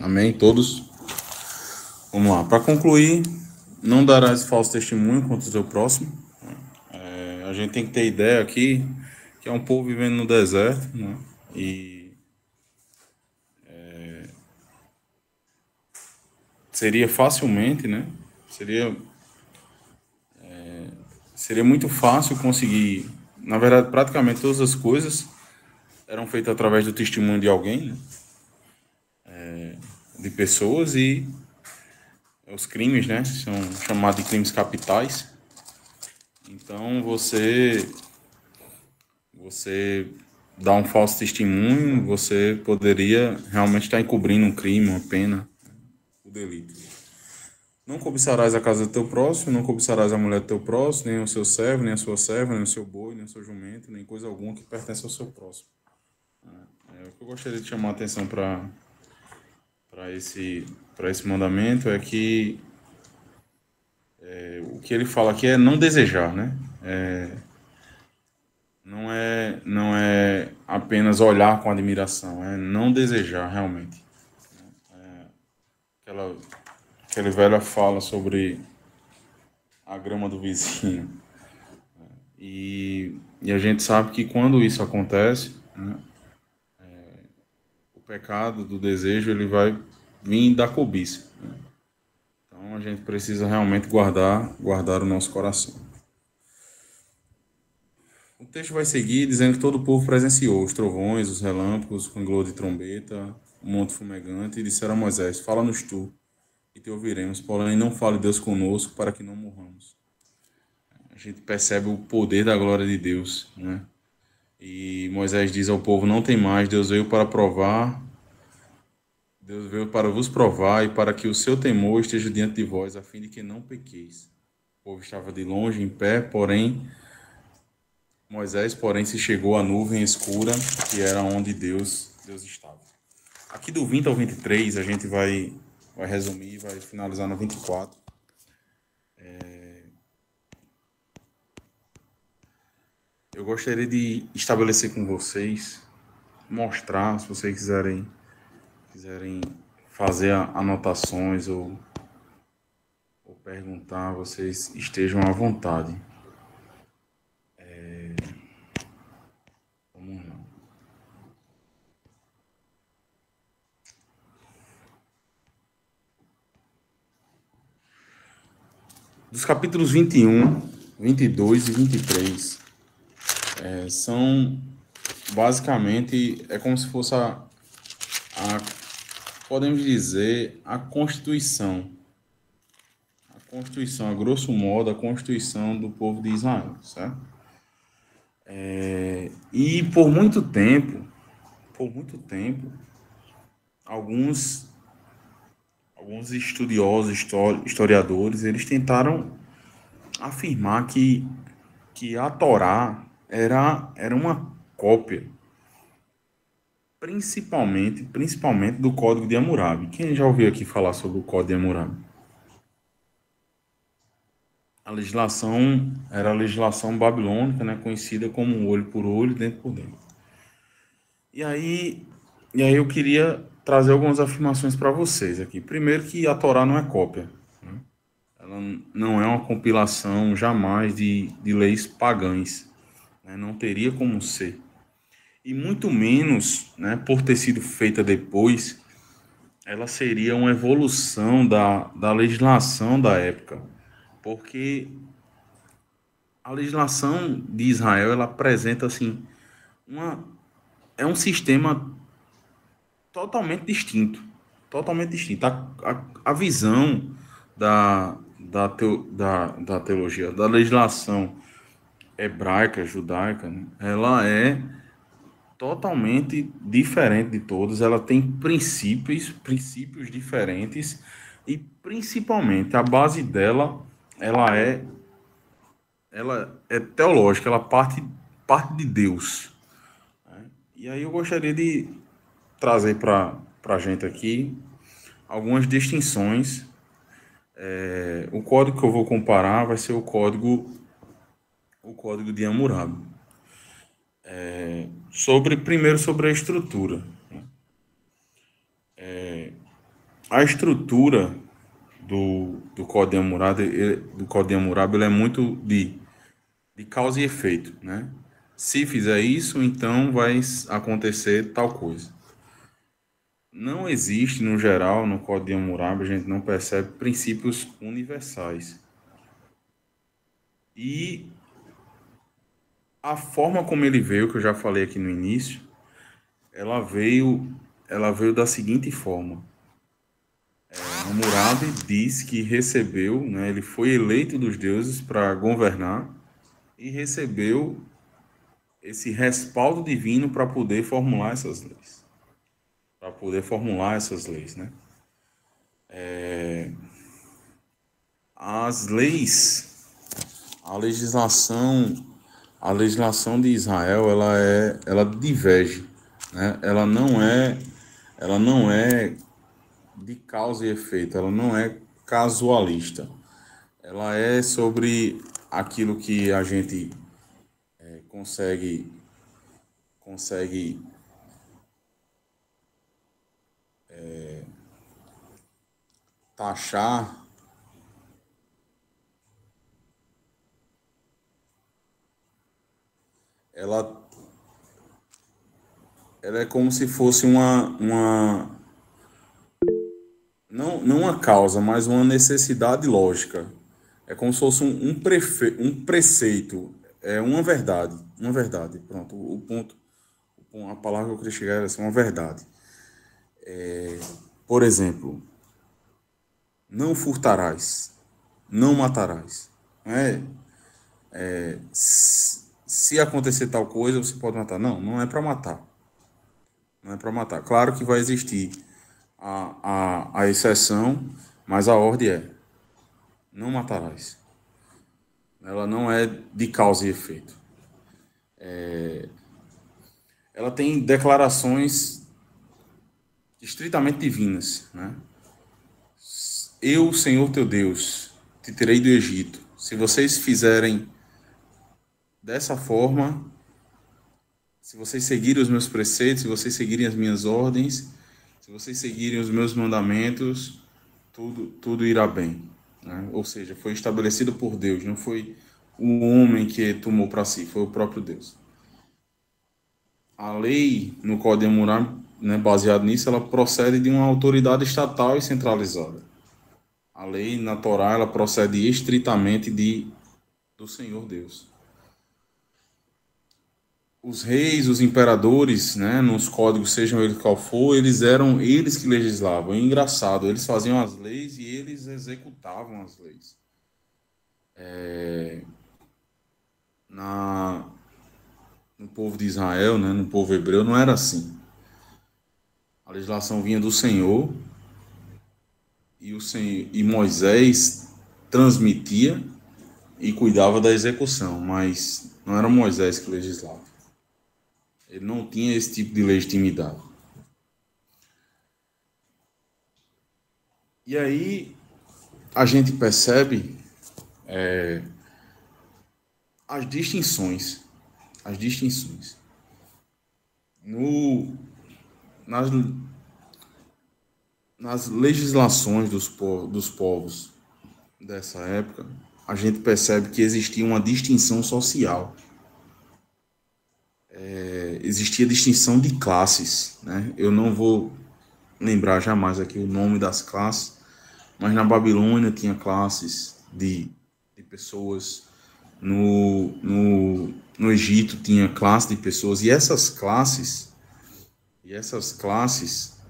Amém, todos? Vamos lá. Para concluir, não darás falso testemunho contra o teu próximo. A gente tem que ter ideia aqui que é um povo vivendo no deserto, né? E seria facilmente, né? Seria muito fácil conseguir. Na verdade, praticamente todas as coisas eram feitas através do testemunho de alguém, né? De pessoas, e os crimes, né? São chamados de crimes capitais. Então, você dá um falso testemunho, você poderia realmente estar encobrindo um crime, uma pena, o delito. Não cobiçarás a casa do teu próximo, não cobiçarás a mulher do teu próximo, nem o seu servo, nem a sua serva, nem o seu boi, nem o seu jumento, nem coisa alguma que pertence ao seu próximo. O que eu gostaria de chamar a atenção para esse mandamento é que o que ele fala aqui é não desejar, né? Não é apenas olhar com admiração, é não desejar realmente. Aquela, aquele velho fala sobre a grama do vizinho. E a gente sabe que quando isso acontece, né, o pecado do desejo ele vai vir da cobiça. Né? Então a gente precisa realmente guardar o nosso coração. O texto vai seguir dizendo que todo o povo presenciou os trovões, os relâmpagos, o clangor de trombeta, o monte fumegante, e disseram a Moisés: Fala-nos tu, e te ouviremos, porém não fale Deus conosco, para que não morramos. A gente percebe o poder da glória de Deus, né? E Moisés diz ao povo: Não tem mais, Deus veio para vos provar e para que o seu temor esteja diante de vós, a fim de que não pequeis. O povo estava de longe, em pé, Moisés, se chegou à nuvem escura, que era onde Deus estava. Aqui do 20 ao 23, a gente vai resumir, vai finalizar no 24. Eu gostaria de estabelecer com vocês, mostrar, se vocês quiserem fazer anotações ou perguntar, vocês estejam à vontade. Vamos lá. dos capítulos 21, 22 e 23, são basicamente, é como se fosse podemos dizer, a Constituição, a grosso modo, a Constituição do povo de Israel, certo? E por muito tempo, alguns estudiosos, historiadores, eles tentaram afirmar que a Torá era uma cópia, principalmente do Código de Hammurabi. Quem já ouviu aqui falar sobre o Código de Hammurabi? A legislação era a legislação babilônica, né, conhecida como olho por olho, dente por dente. E aí eu queria trazer algumas afirmações para vocês aqui. Primeiro, que a Torá não é cópia, né? Ela não é uma compilação jamais de leis pagãs, né? Não teria como ser. E muito menos, né, por ter sido feita depois, ela seria uma evolução da legislação da época, porque a legislação de Israel, ela apresenta assim é um sistema totalmente distinto. A visão da teologia, da legislação hebraica, judaica, né, ela é totalmente diferente de todas. Ela tem princípios diferentes, e principalmente a base dela, ela é teológica, ela parte de Deus, né? E aí eu gostaria de trazer para a gente aqui algumas distinções. O código que eu vou comparar vai ser o código de Hammurabi. Primeiro sobre a estrutura. A estrutura do Código de Hammurabi, ele é muito de causa e efeito, né? Se fizer isso, então vai acontecer tal coisa. Não existe, no geral, no Código de Hammurabi, a gente não percebe princípios universais. E a forma como ele veio, que eu já falei aqui no início, ela veio da seguinte forma. Hammurabi diz que recebeu, né, ele foi eleito dos deuses para governar e recebeu esse respaldo divino para poder formular essas leis. Né? As leis, a legislação de Israel, ela diverge, né? Ela não é de causa e efeito, ela não é casualista. Ela é sobre aquilo que a gente consegue taxar. Ela é como se fosse não uma causa, mas uma necessidade lógica. É como se fosse um preceito, uma verdade, pronto, a palavra que eu queria chegar era assim, uma verdade. Por exemplo, não furtarás, não matarás. Se acontecer tal coisa, você pode matar. Não é para matar. Não é para matar. Claro que vai existir a exceção, mas a ordem é: não matarás. Ela não é de causa e efeito. Ela tem declarações estritamente divinas, né? Eu, Senhor teu Deus, te tirei do Egito. Se vocês fizerem dessa forma, se vocês seguirem os meus preceitos, se vocês seguirem as minhas ordens, se vocês seguirem os meus mandamentos, tudo irá bem, né? Ou seja, foi estabelecido por Deus, não foi o homem que tomou para si, foi o próprio Deus. A lei no Código de Hammurabi, né, baseado nisso, ela procede de uma autoridade estatal e centralizada. A lei na Torá, ela procede estritamente do Senhor Deus. Os reis, os imperadores, né, nos códigos, sejam eles qual for, eles eram eles que legislavam. É engraçado, eles faziam as leis e eles executavam as leis. No povo de Israel, né, no povo hebreu, não era assim. A legislação vinha do Senhor e Moisés transmitia e cuidava da execução, mas não era Moisés que legislava. Ele não tinha esse tipo de legitimidade. E aí a gente percebe as distinções. As distinções. Nas, nas legislações dos povos dessa época, a gente percebe que existia uma distinção social. Existia distinção de classes, né? Eu não vou lembrar jamais aqui o nome das classes, mas na Babilônia tinha classes de pessoas, no Egito tinha classe de pessoas, e essas classes,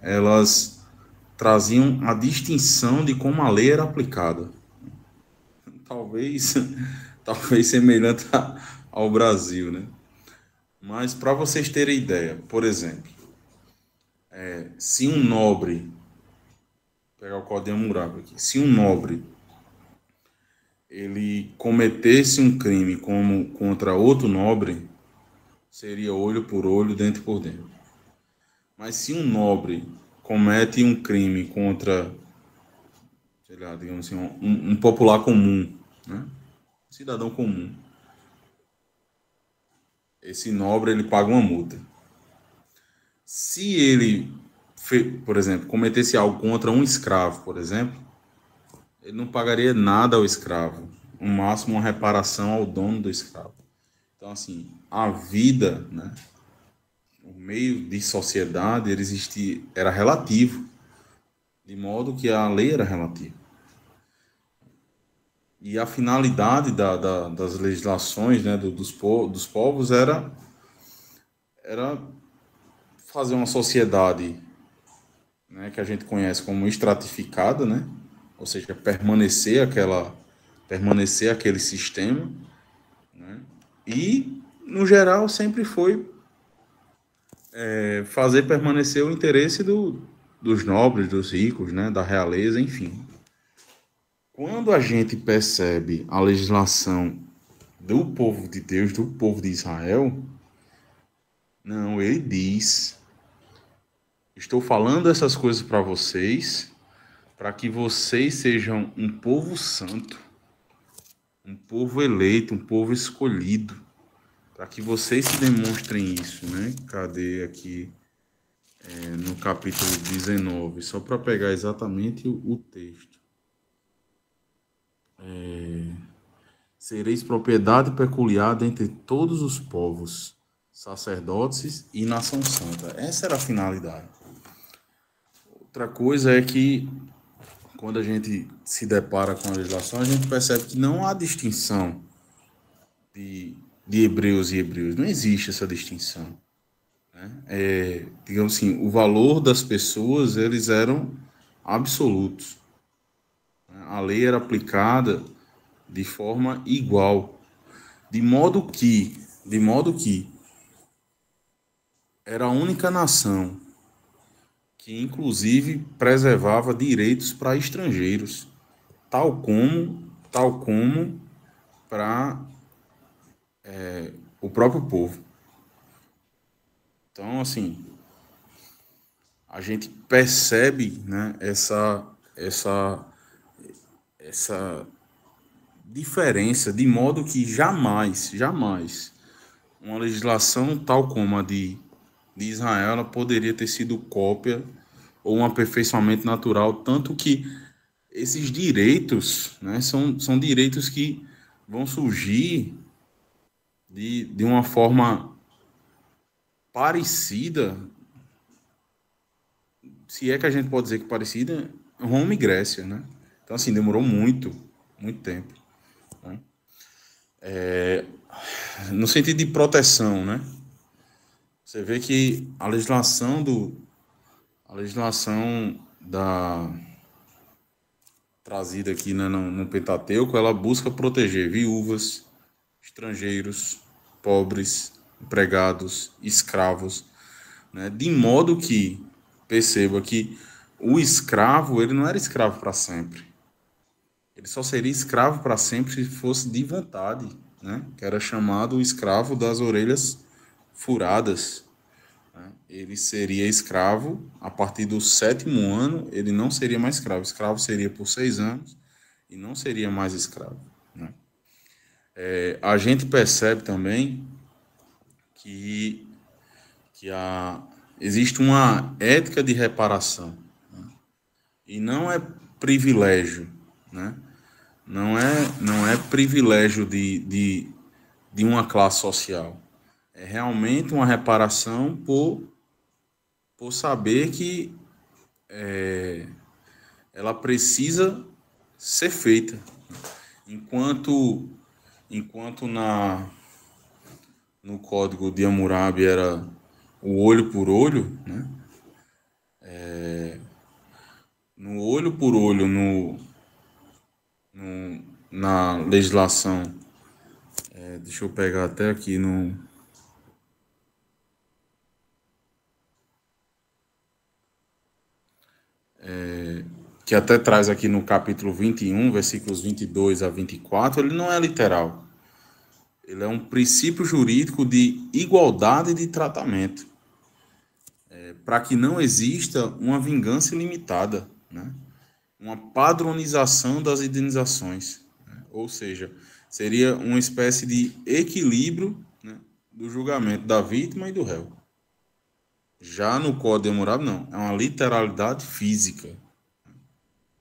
elas traziam a distinção de como a lei era aplicada. Talvez, talvez semelhante ao Brasil, né? Mas para vocês terem ideia, por exemplo, se um nobre, vou pegar o Código Hammurabi aqui, se um nobre ele cometesse um crime contra outro nobre, seria olho por olho, dente por dente. Mas se um nobre comete um crime contra, sei lá, digamos assim, um popular comum, né? Um cidadão comum, esse nobre ele paga uma multa. Se ele, por exemplo, cometesse algo contra um escravo, por exemplo, ele não pagaria nada ao escravo, no máximo uma reparação ao dono do escravo. Então, assim, a vida, né, o meio de sociedade, ele era relativo, de modo que a lei era relativa. E a finalidade das legislações, né, dos povos era fazer uma sociedade, né, que a gente conhece como estratificada, né, ou seja, permanecer aquele sistema, né, e, no geral, sempre foi fazer permanecer o interesse dos nobres, dos ricos, né, da realeza, enfim. Quando a gente percebe a legislação do povo de Deus, do povo de Israel, não, ele diz: estou falando essas coisas para vocês, para que vocês sejam um povo santo, um povo eleito, um povo escolhido, para que vocês se demonstrem isso, né? Cadê aqui? No capítulo 19, só para pegar exatamente o texto. Sereis propriedade peculiar dentre todos os povos, sacerdotes e nação santa. Essa era a finalidade. Outra coisa é que, quando a gente se depara com a legislação, a gente percebe que não há distinção de hebreus e hebreus. Não existe essa distinção. Né? Digamos assim, o valor das pessoas, eles eram absolutos. A lei era aplicada de forma igual, de modo que era a única nação que inclusive preservava direitos para estrangeiros, tal como para o próprio povo. Então, assim, a gente percebe, né, essa diferença, de modo que jamais uma legislação tal como a de Israel ela poderia ter sido cópia ou um aperfeiçoamento natural, tanto que esses direitos, né, são direitos que vão surgir de uma forma parecida, se é que a gente pode dizer que parecida, Roma e Grécia, né? Então, assim, demorou muito tempo. Né? No sentido de proteção, né? Você vê que a legislação trazida aqui, né, no Pentateuco, ela busca proteger viúvas, estrangeiros, pobres, empregados, escravos, né, de modo que, perceba que o escravo, ele não era escravo para sempre. Ele só seria escravo para sempre se fosse de vontade, né, que era chamado o escravo das orelhas furadas. Ele seria escravo a partir do 7º ano, ele não seria mais escravo. Escravo seria por 6 anos e não seria mais escravo. Né? A gente percebe também que existe uma ética de reparação, né? E não é privilégio, né? Não é privilégio de uma classe social. É realmente uma reparação por saber que ela precisa ser feita. Enquanto no Código de Hammurabi era o olho por olho, né? No olho por olho na legislação, deixa eu pegar até aqui que até traz aqui no capítulo 21, versículos 22 a 24, ele não é literal. Ele é um princípio jurídico de igualdade de tratamento, para que não exista uma vingança ilimitada, né? Uma padronização das indenizações, né? Ou seja, seria uma espécie de equilíbrio, né, do julgamento da vítima e do réu. Já no Código de Hammurabi, não. É uma literalidade física,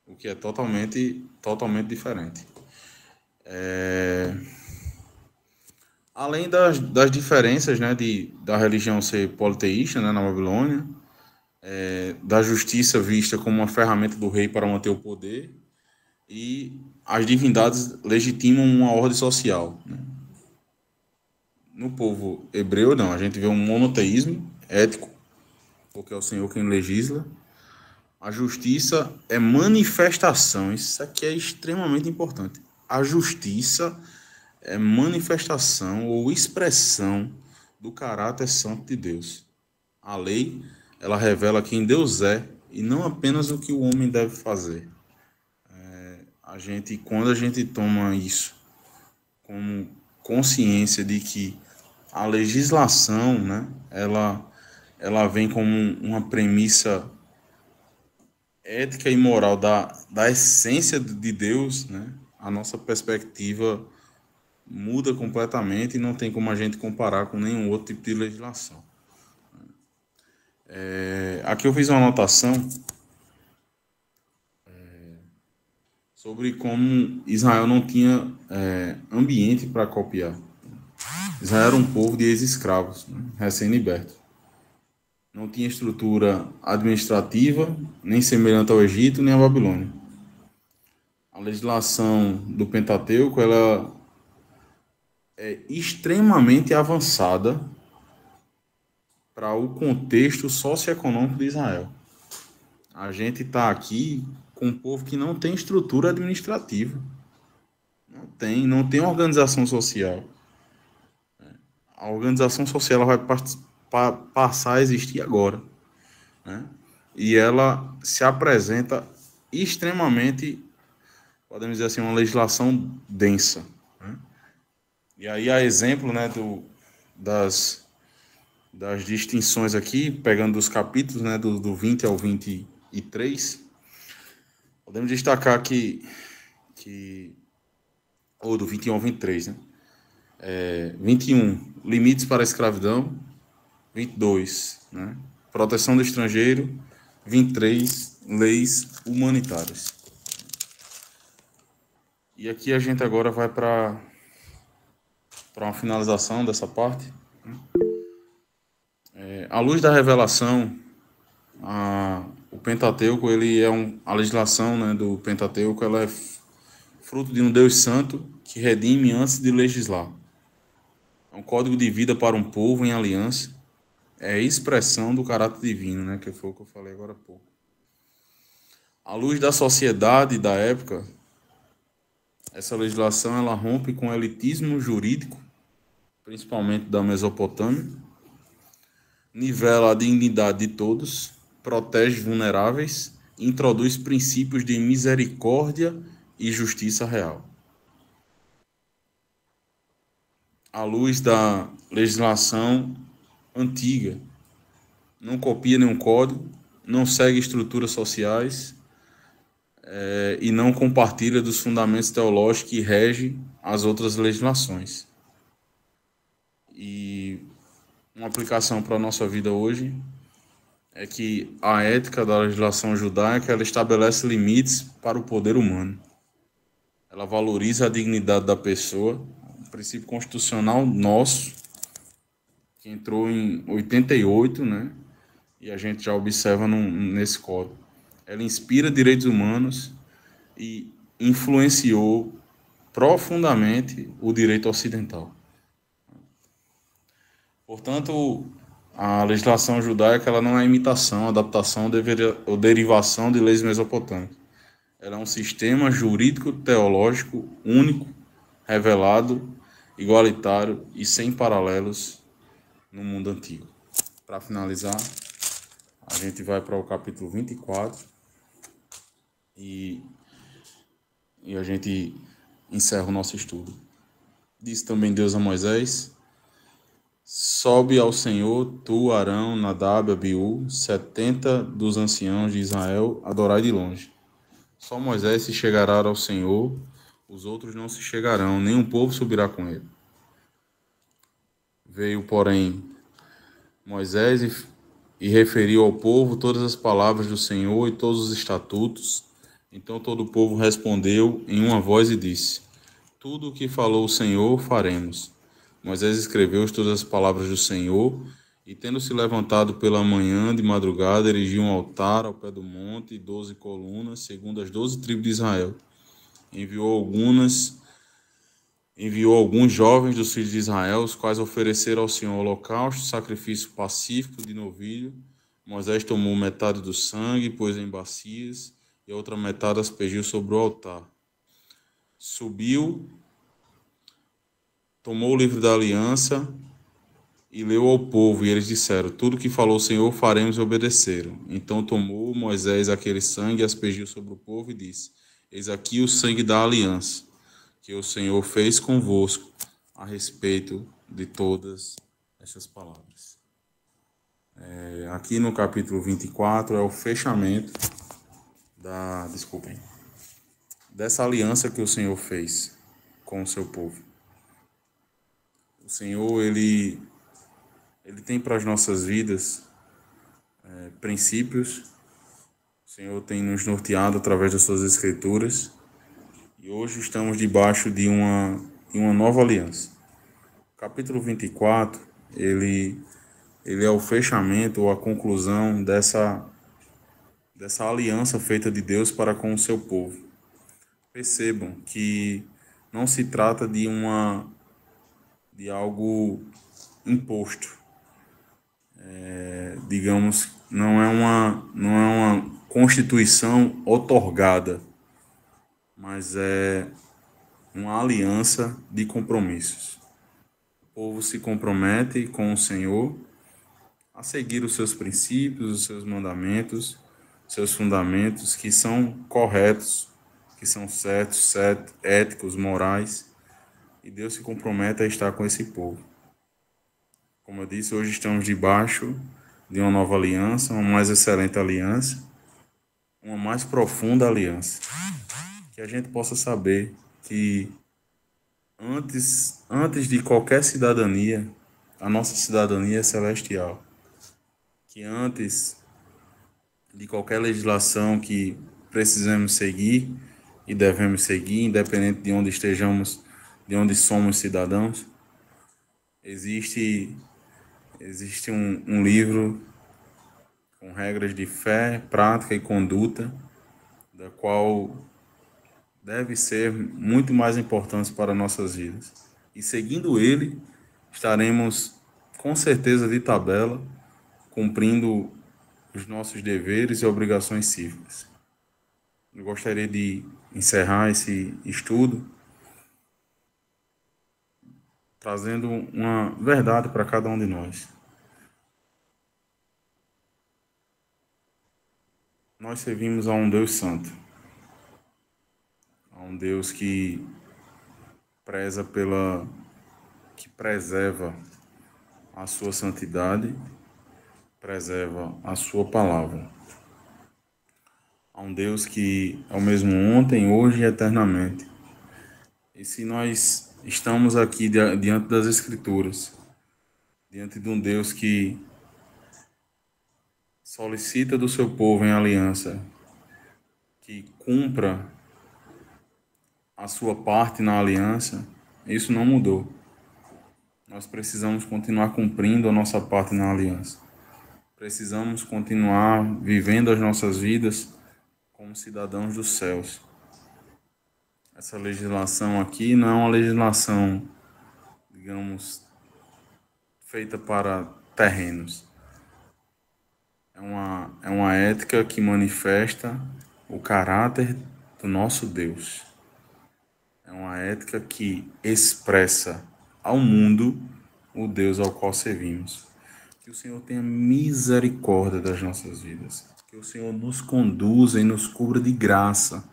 o que é totalmente diferente. Além das diferenças, né, da religião ser politeísta, né, na Babilônia, da justiça vista como uma ferramenta do rei para manter o poder, e as divindades legitimam uma ordem social, né? No povo hebreu, não. A gente vê um monoteísmo ético, porque é o Senhor quem legisla. A justiça é manifestação. Isso aqui é extremamente importante. A justiça é manifestação ou expressão do caráter santo de Deus. A lei, ela revela quem Deus é e não apenas o que o homem deve fazer. Quando a gente toma isso como consciência de que a legislação, né, ela vem como uma premissa ética e moral da essência de Deus, né, a nossa perspectiva muda completamente e não tem como a gente comparar com nenhum outro tipo de legislação. Aqui eu fiz uma anotação sobre como Israel não tinha ambiente para copiar. Israel era um povo de ex-escravos, né, recém-libertos. Não tinha estrutura administrativa, nem semelhante ao Egito, nem à Babilônia. A legislação do Pentateuco, ela é extremamente avançada para o contexto socioeconômico de Israel. A gente está aqui com um povo que não tem estrutura administrativa. Não tem organização social. A organização social ela vai passar a existir agora, né? E ela se apresenta extremamente, podemos dizer assim, uma legislação densa, né? E aí, a exemplo, né, das distinções aqui, pegando dos capítulos, né, do 20 ao 23, podemos destacar ou do 21 ao 23, né? 21, limites para a escravidão. 22, né? Proteção do estrangeiro. 23, leis humanitárias. E aqui a gente agora vai para uma finalização dessa parte. À luz da revelação, o Pentateuco, ele é a legislação, né, do Pentateuco, ela é fruto de um Deus santo que redime antes de legislar. É um código de vida para um povo em aliança. É a expressão do caráter divino, né, que foi o que eu falei agora há pouco. À luz da sociedade da época, essa legislação ela rompe com o elitismo jurídico, principalmente da Mesopotâmia, nivela a dignidade de todos, protege vulneráveis, introduz princípios de misericórdia e justiça real. À luz da legislação antiga, não copia nenhum código, não segue estruturas sociais e não compartilha dos fundamentos teológicos que regem as outras legislações. E uma aplicação para a nossa vida hoje é que a ética da legislação judaica ela estabelece limites para o poder humano. Ela valoriza a dignidade da pessoa, um princípio constitucional nosso, que entrou em 88, né? E a gente já observa nesse código. Ela inspira direitos humanos e influenciou profundamente o direito ocidental. Portanto, a legislação judaica ela não é imitação, adaptação ou derivação de leis mesopotâmicas. Ela é um sistema jurídico teológico único, revelado, igualitário e sem paralelos no mundo antigo. Para finalizar, a gente vai para o capítulo 24 e a gente encerra o nosso estudo. Disse também Deus a Moisés: sobe ao Senhor, tu, Arão, Nadab, Abiú, 70 dos anciãos de Israel, adorai de longe. Só Moisés se chegará ao Senhor, os outros não se chegarão, nem o povo subirá com ele. Veio, porém, Moisés e referiu ao povo todas as palavras do Senhor e todos os estatutos. Então todo o povo respondeu em uma voz e disse: tudo o que falou o Senhor faremos. Moisés escreveu todas as palavras do Senhor, e tendo se levantado pela manhã de madrugada, erigiu um altar ao pé do monte, 12 colunas, segundo as 12 tribos de Israel. Enviou alguns jovens dos filhos de Israel, os quais ofereceram ao Senhor holocausto, sacrifício pacífico de novilho. Moisés tomou metade do sangue, pôs em bacias, e a outra metade aspergiu sobre o altar. Subiu, tomou o livro da aliança e leu ao povo, e eles disseram: tudo que falou o Senhor faremos, e obedeceram. Então tomou Moisés aquele sangue, aspergiu sobre o povo e disse: eis aqui o sangue da aliança, que o Senhor fez convosco a respeito de todas essas palavras. Aqui no capítulo 24 é o fechamento dessa aliança que o Senhor fez com o seu povo. O Senhor, ele tem para as nossas vidas princípios. O Senhor tem nos norteado através das suas escrituras. E hoje estamos debaixo de uma nova aliança. O capítulo 24, ele é o fechamento ou a conclusão dessa aliança feita de Deus para com o seu povo. Percebam que não se trata de algo imposto. Digamos, não é uma constituição outorgada, mas é uma aliança de compromissos. O povo se compromete com o Senhor a seguir os seus princípios, os seus mandamentos, seus fundamentos, que são corretos, que são certos, éticos, morais, e Deus se compromete a estar com esse povo. Como eu disse, hoje estamos debaixo de uma nova aliança, uma mais excelente aliança, uma mais profunda aliança. Que a gente possa saber que antes de qualquer cidadania, a nossa cidadania é celestial. Que antes de qualquer legislação que precisamos seguir e devemos seguir, independente de onde estejamos, de onde somos cidadãos, existe um livro com regras de fé, prática e conduta, da qual deve ser muito mais importante para nossas vidas. E seguindo ele, estaremos com certeza de tabela, cumprindo os nossos deveres e obrigações cívicas. Eu gostaria de encerrar esse estudo trazendo uma verdade para cada um de nós. Nós servimos a um Deus santo, a um Deus que preserva a sua santidade, preserva a sua palavra. A um Deus que é o mesmo ontem, hoje e eternamente. E se nós estamos aqui diante das Escrituras, diante de um Deus que solicita do seu povo em aliança que cumpra a sua parte na aliança, isso não mudou. Nós precisamos continuar cumprindo a nossa parte na aliança. Precisamos continuar vivendo as nossas vidas como cidadãos dos céus. Essa legislação aqui não é uma legislação, digamos, feita para terrenos. É uma ética que manifesta o caráter do nosso Deus. É uma ética que expressa ao mundo o Deus ao qual servimos. Que o Senhor tenha misericórdia das nossas vidas. Que o Senhor nos conduza e nos cubra de graça,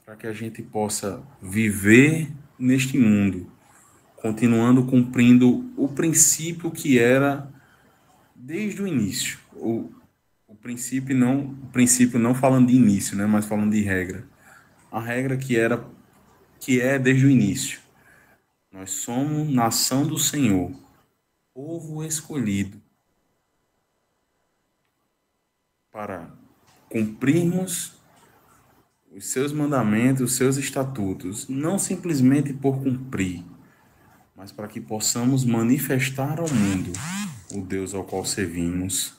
para que a gente possa viver neste mundo, continuando cumprindo o princípio que era desde o início. O princípio não falando de início, né, mas falando de regra. A regra que é desde o início. Nós somos nação do Senhor, povo escolhido, para cumprirmos os seus mandamentos, os seus estatutos, não simplesmente por cumprir, mas para que possamos manifestar ao mundo o Deus ao qual servimos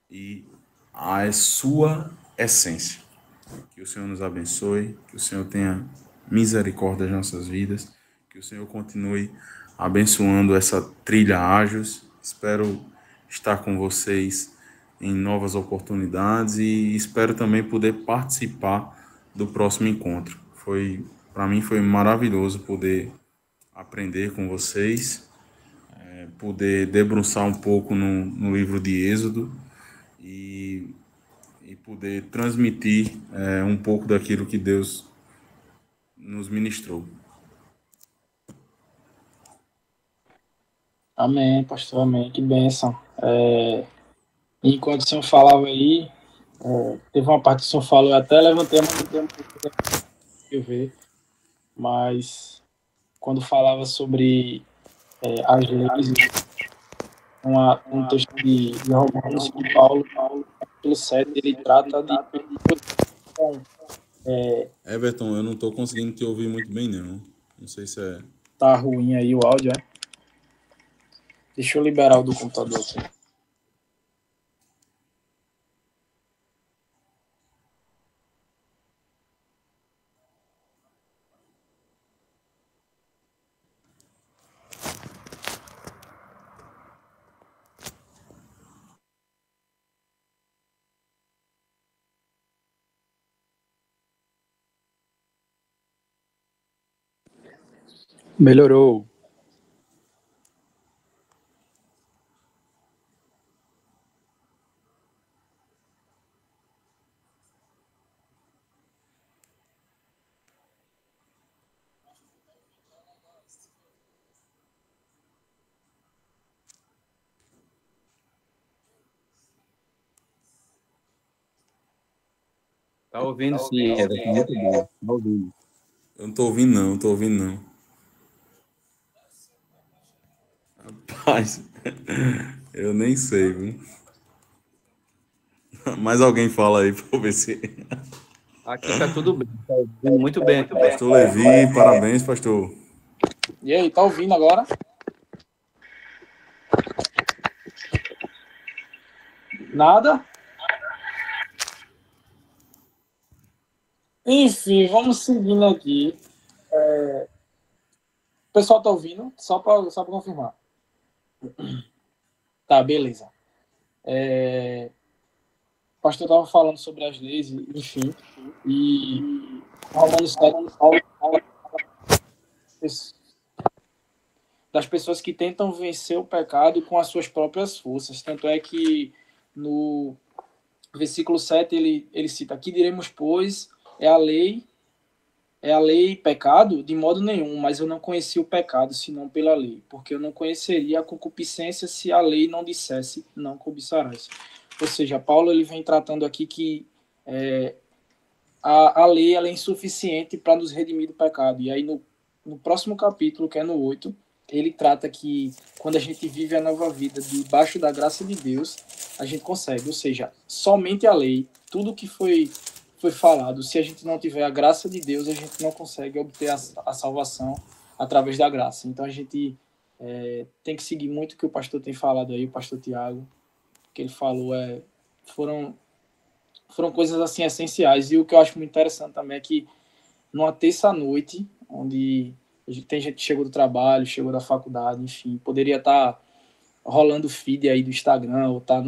e a sua essência. Que o Senhor nos abençoe, que o Senhor tenha misericórdia das nossas vidas, que o Senhor continue abençoando essa trilha ágios. Espero estar com vocês em novas oportunidades e espero também poder participar do próximo encontro. Para mim foi maravilhoso poder aprender com vocês, poder debruçar um pouco no livro de Êxodo e poder transmitir um pouco daquilo que Deus nos ministrou. Amém, pastor, amém, que bênção. Enquanto o senhor falava aí, teve uma parte que o senhor falou, eu até levantei a mão do tempo para eu ver, mas quando falava sobre as leis, um texto de Romanos, que Paulo, capítulo 7, ele trata de... Everton, eu não estou conseguindo te ouvir muito bem, não. Não sei se é... Tá ruim aí o áudio, Deixa eu liberar o do computador aqui. Melhorou. Tá ouvindo sim, Everton, muito bom. Tá ouvindo. Eu não tô ouvindo não. Rapaz, eu nem sei, viu? Mais alguém fala aí pra eu ver se... Aqui tá tudo bem, tá ouvindo muito bem aqui. Pastor Levi, parabéns, pastor. E aí, tá ouvindo agora? Nada? Enfim, vamos seguindo aqui. O pessoal tá ouvindo? Só pra confirmar. Tá, beleza. O pastor estava falando sobre as leis, enfim, e Romanos 7 fala das pessoas que tentam vencer o pecado com as suas próprias forças. Tanto é que no versículo 7 ele cita: "Aqui diremos, pois, é a lei pecado? De modo nenhum, mas eu não conheci o pecado senão pela lei, porque eu não conheceria a concupiscência se a lei não dissesse, não cobiçarás." Ou seja, Paulo ele vem tratando aqui que a lei ela é insuficiente para nos redimir do pecado. E aí no próximo capítulo, que é no 8, ele trata que quando a gente vive a nova vida debaixo da graça de Deus, a gente consegue. Ou seja, somente a lei, tudo que foi falado, se a gente não tiver a graça de Deus, a gente não consegue obter a salvação através da graça. Então a gente tem que seguir muito o que o pastor tem falado aí, o pastor Tiago, que ele falou, foram coisas assim essenciais. E o que eu acho muito interessante também é que numa terça-noite, onde tem gente que chegou do trabalho, chegou da faculdade, enfim, poderia estar rolando o feed aí do Instagram ou estar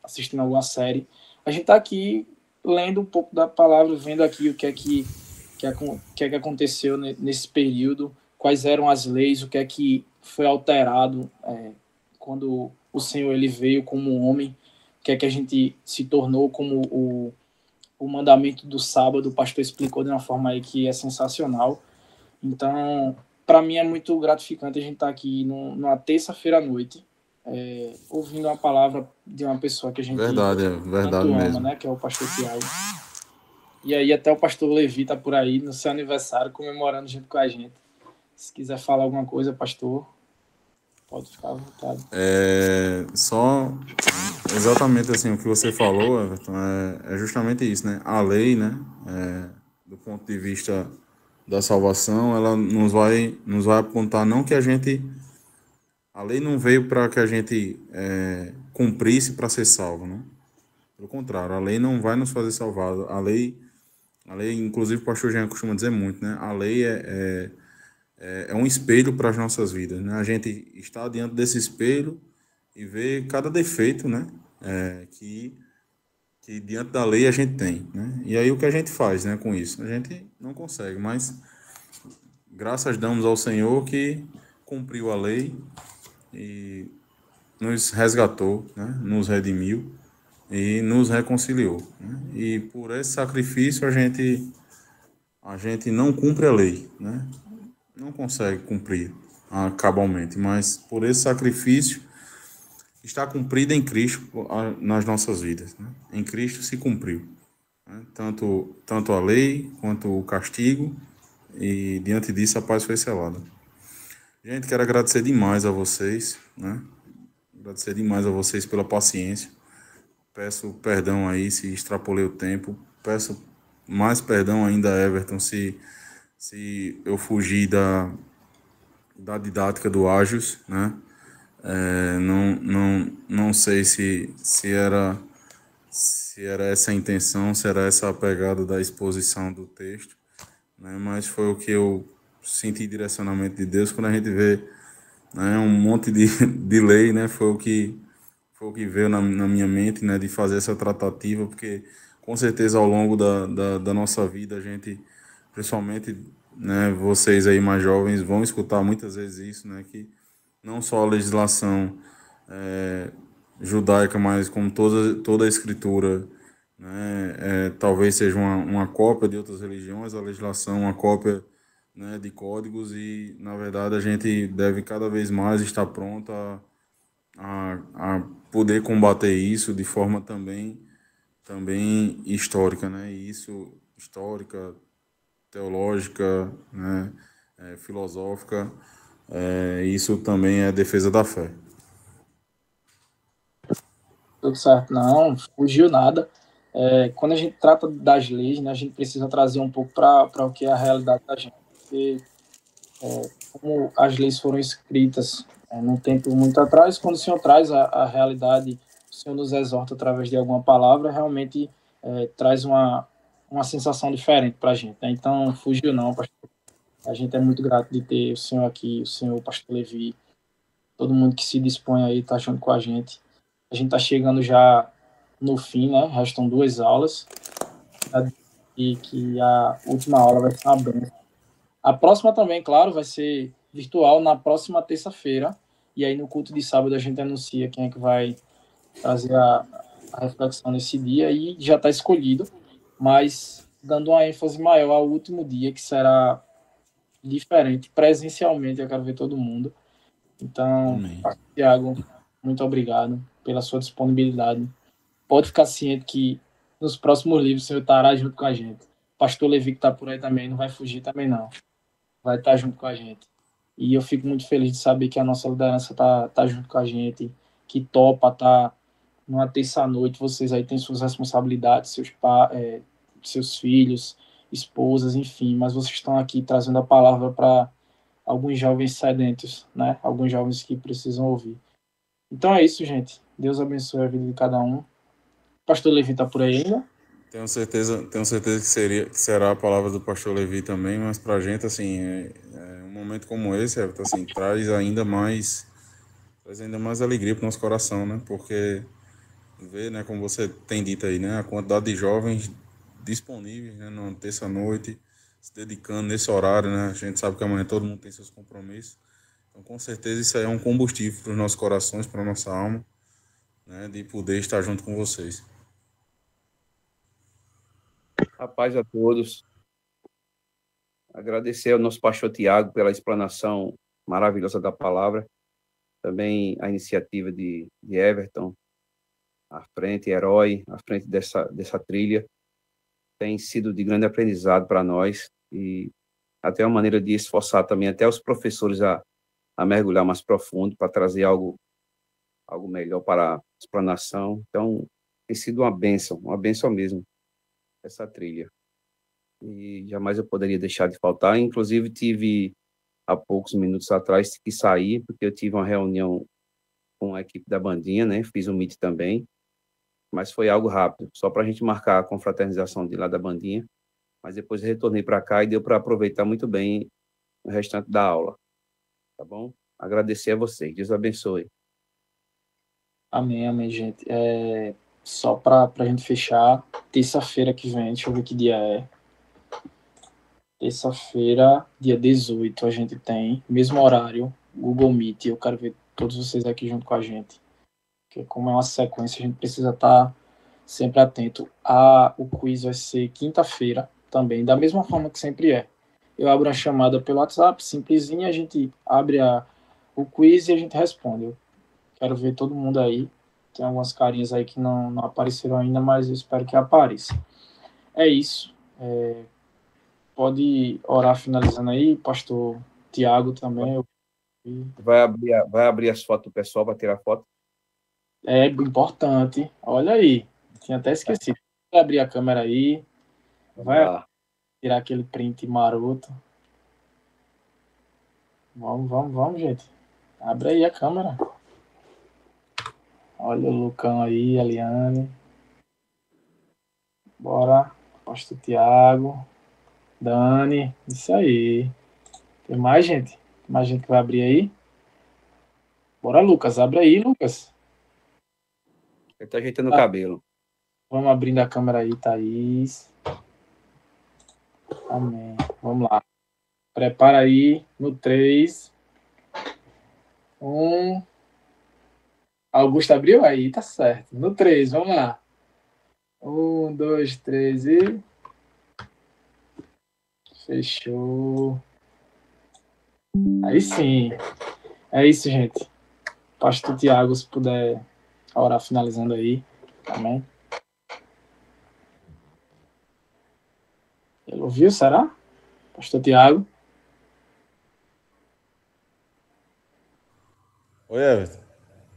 assistindo alguma série. A gente está aqui lendo um pouco da palavra, vendo aqui o que é que aconteceu nesse período, quais eram as leis, o que é que foi alterado quando o Senhor ele veio como um homem, o que é que a gente se tornou como o mandamento do sábado. O pastor explicou de uma forma aí que é sensacional. Então, para mim é muito gratificante a gente estar aqui numa terça-feira à noite, ouvindo uma palavra de uma pessoa que a gente Verdade tanto ama, mesmo. né, que é o pastor Tiago. E aí até o pastor Levi tá por aí no seu aniversário comemorando junto com a gente. Se quiser falar alguma coisa, pastor, pode ficar à vontade. Só exatamente assim o que você falou, Everton, é justamente isso, né? A lei, né? Do ponto de vista da salvação, ela nos vai apontar não que a lei não veio para que a gente cumprisse para ser salvo, né? Pelo contrário, a lei não vai nos fazer salvar. A lei, inclusive o pastor Jean costuma dizer muito, né? A lei é um espelho para as nossas vidas, né? A gente está diante desse espelho e vê cada defeito, né? Que diante da lei a gente tem, né? E aí o que a gente faz, né, com isso? A gente não consegue, mas graças damos ao Senhor que cumpriu a lei e nos resgatou, né? Nos redimiu e nos reconciliou, né? E por esse sacrifício a gente não cumpre a lei, né? Não consegue cumprir cabalmente, mas por esse sacrifício está cumprida em Cristo nas nossas vidas, né? Em Cristo se cumpriu, né? Tanto a lei quanto o castigo, e diante disso a paz foi selada. Gente, quero agradecer demais a vocês, né? Agradecer demais a vocês pela paciência. Peço perdão aí se extrapolei o tempo. Peço mais perdão ainda, Everton, se eu fugir da didática do Ágios, né? Não sei se era essa a intenção, se era essa a pegada da exposição do texto, né? Mas foi o que eu senti direcionamento de Deus quando a gente vê, né, um monte de lei, né? Foi o que veio na minha mente, né, de fazer essa tratativa, porque com certeza ao longo da nossa vida a gente, principalmente, né, vocês aí mais jovens vão escutar muitas vezes isso, né, que não só a legislação judaica, mas como toda a escritura, né, talvez seja uma cópia de outras religiões, a legislação uma cópia, né, de códigos, e na verdade a gente deve cada vez mais estar pronto a poder combater isso de forma também histórica, né? E isso histórica, teológica, né? Filosófica, isso também é defesa da fé. Tudo certo, não, fugiu nada. Quando a gente trata das leis, né, a gente precisa trazer um pouco para o que é a realidade da gente. Porque, como as leis foram escritas num tempo muito atrás, quando o Senhor traz a realidade, o Senhor nos exorta através de alguma palavra, realmente traz uma uma sensação diferente para a gente, né? Então, fugiu não, pastor. A gente é muito grato de ter o senhor aqui, o senhor, o pastor Levi, todo mundo que se dispõe aí tá junto com a gente. A gente tá chegando já no fim, né? Restam 2 aulas. E que a última aula vai ser uma benção. A próxima também, claro, vai ser virtual na próxima terça-feira. E aí no culto de sábado a gente anuncia quem é que vai trazer a reflexão nesse dia e já está escolhido, mas dando uma ênfase maior ao último dia, que será diferente. Presencialmente eu quero ver todo mundo. Então, Tiago, muito obrigado pela sua disponibilidade. Pode ficar ciente que nos próximos livros o senhor estará junto com a gente. Pastor Levi, que está por aí também, não vai fugir também, não. Vai estar junto com a gente. E eu fico muito feliz de saber que a nossa liderança tá junto com a gente, que topa, tá numa terça-noite. Vocês aí têm suas responsabilidades, seus filhos, esposas, enfim, mas vocês estão aqui trazendo a palavra para alguns jovens sedentos, né? Alguns jovens que precisam ouvir. Então é isso, gente. Deus abençoe a vida de cada um. Pastor Levi está por aí ainda? Tenho certeza que será a palavra do pastor Levi também, mas para a gente, assim, um momento como esse, Everton, assim, traz ainda mais alegria para o nosso coração, né? Porque ver, né, como você tem dito aí, né, a quantidade de jovens disponíveis, né, na terça-noite, se dedicando nesse horário, né? A gente sabe que amanhã todo mundo tem seus compromissos. Então, com certeza, isso aí é um combustível para os nossos corações, para a nossa alma, né, de poder estar junto com vocês. A paz a todos. Agradecer ao nosso pastor Tiago pela explanação maravilhosa da palavra. Também a iniciativa de Everton, à frente, herói, à frente dessa trilha. Tem sido de grande aprendizado para nós e até uma maneira de esforçar também até os professores a mergulhar mais profundo para trazer algo melhor para a explanação. Então, tem sido uma bênção mesmo, essa trilha. E jamais eu poderia deixar de faltar. Inclusive, tive há poucos minutos atrás que sair, porque eu tive uma reunião com a equipe da bandinha, né? Fiz um meet também, mas foi algo rápido, só para a gente marcar a confraternização de lá da bandinha. Mas depois retornei para cá e deu para aproveitar muito bem o restante da aula. Tá bom? Agradecer a vocês. Deus abençoe. Amém, amém, gente. Só para a gente fechar, terça-feira que vem, deixa eu ver que dia é. Terça-feira, dia 18, a gente tem, mesmo horário, Google Meet. Eu quero ver todos vocês aqui junto com a gente. Porque como é uma sequência, a gente precisa estar sempre atento. O quiz vai ser quinta-feira também, da mesma forma que sempre é. Eu abro a chamada pelo WhatsApp, simplesinha, a gente abre o quiz e a gente responde. Eu quero ver todo mundo aí. Tem algumas carinhas aí que não apareceram ainda, mas eu espero que apareça. É isso. Pode orar finalizando aí, pastor Tiago também. Vai abrir as fotos do pessoal para tirar foto? É importante. Olha aí. Tinha até esquecido. Vai abrir a câmera aí. Vai tirar aquele print maroto. Vamos, gente. Abre aí a câmera. Olha o Lucão aí, a Liane. Bora. Pastor Tiago. Dani. Isso aí. Tem mais gente? Tem mais gente que vai abrir aí? Bora, Lucas. Abre aí, Lucas. Ele tá ajeitando o cabelo. Vamos abrindo a câmera aí, Thaís. Amém. Vamos lá. Prepara aí no 3. 1. Augusto abriu aí, tá certo. No 3, vamos lá. 1, 2, 3 e. Fechou. Aí sim. É isso, gente. Pastor Tiago, se puder orar finalizando aí. Amém. Ele ouviu, será? Pastor Tiago. Oi, Everton.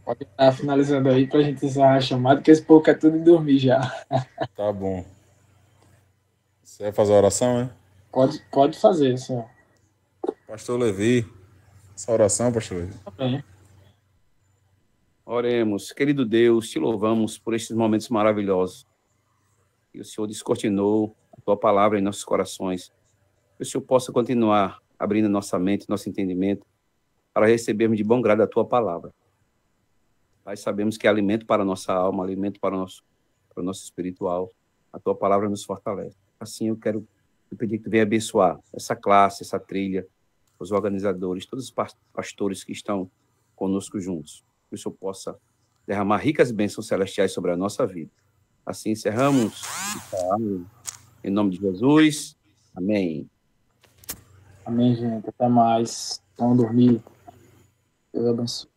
Pode estar finalizando aí pra gente encerrar a chamada, que esse pouco é tudo de dormir já. Tá bom. Você vai fazer a oração, né? Pode fazer, senhor. Pastor Levi. Essa oração, pastor Levi. Amém. Oremos. Querido Deus, te louvamos por estes momentos maravilhosos. E o Senhor descortinou tua palavra em nossos corações. Que o Senhor possa continuar abrindo nossa mente, nosso entendimento, para recebermos de bom grado a tua palavra. Pai, sabemos que é alimento para a nossa alma, alimento para o nosso espiritual. A tua palavra nos fortalece. Assim eu quero pedir que tu venha abençoar essa classe, essa trilha, os organizadores, todos os pastores que estão conosco juntos. Que o Senhor possa derramar ricas bênçãos celestiais sobre a nossa vida. Assim encerramos. Em nome de Jesus. Amém. Amém, gente. Até mais. Vamos dormir. Deus abençoe.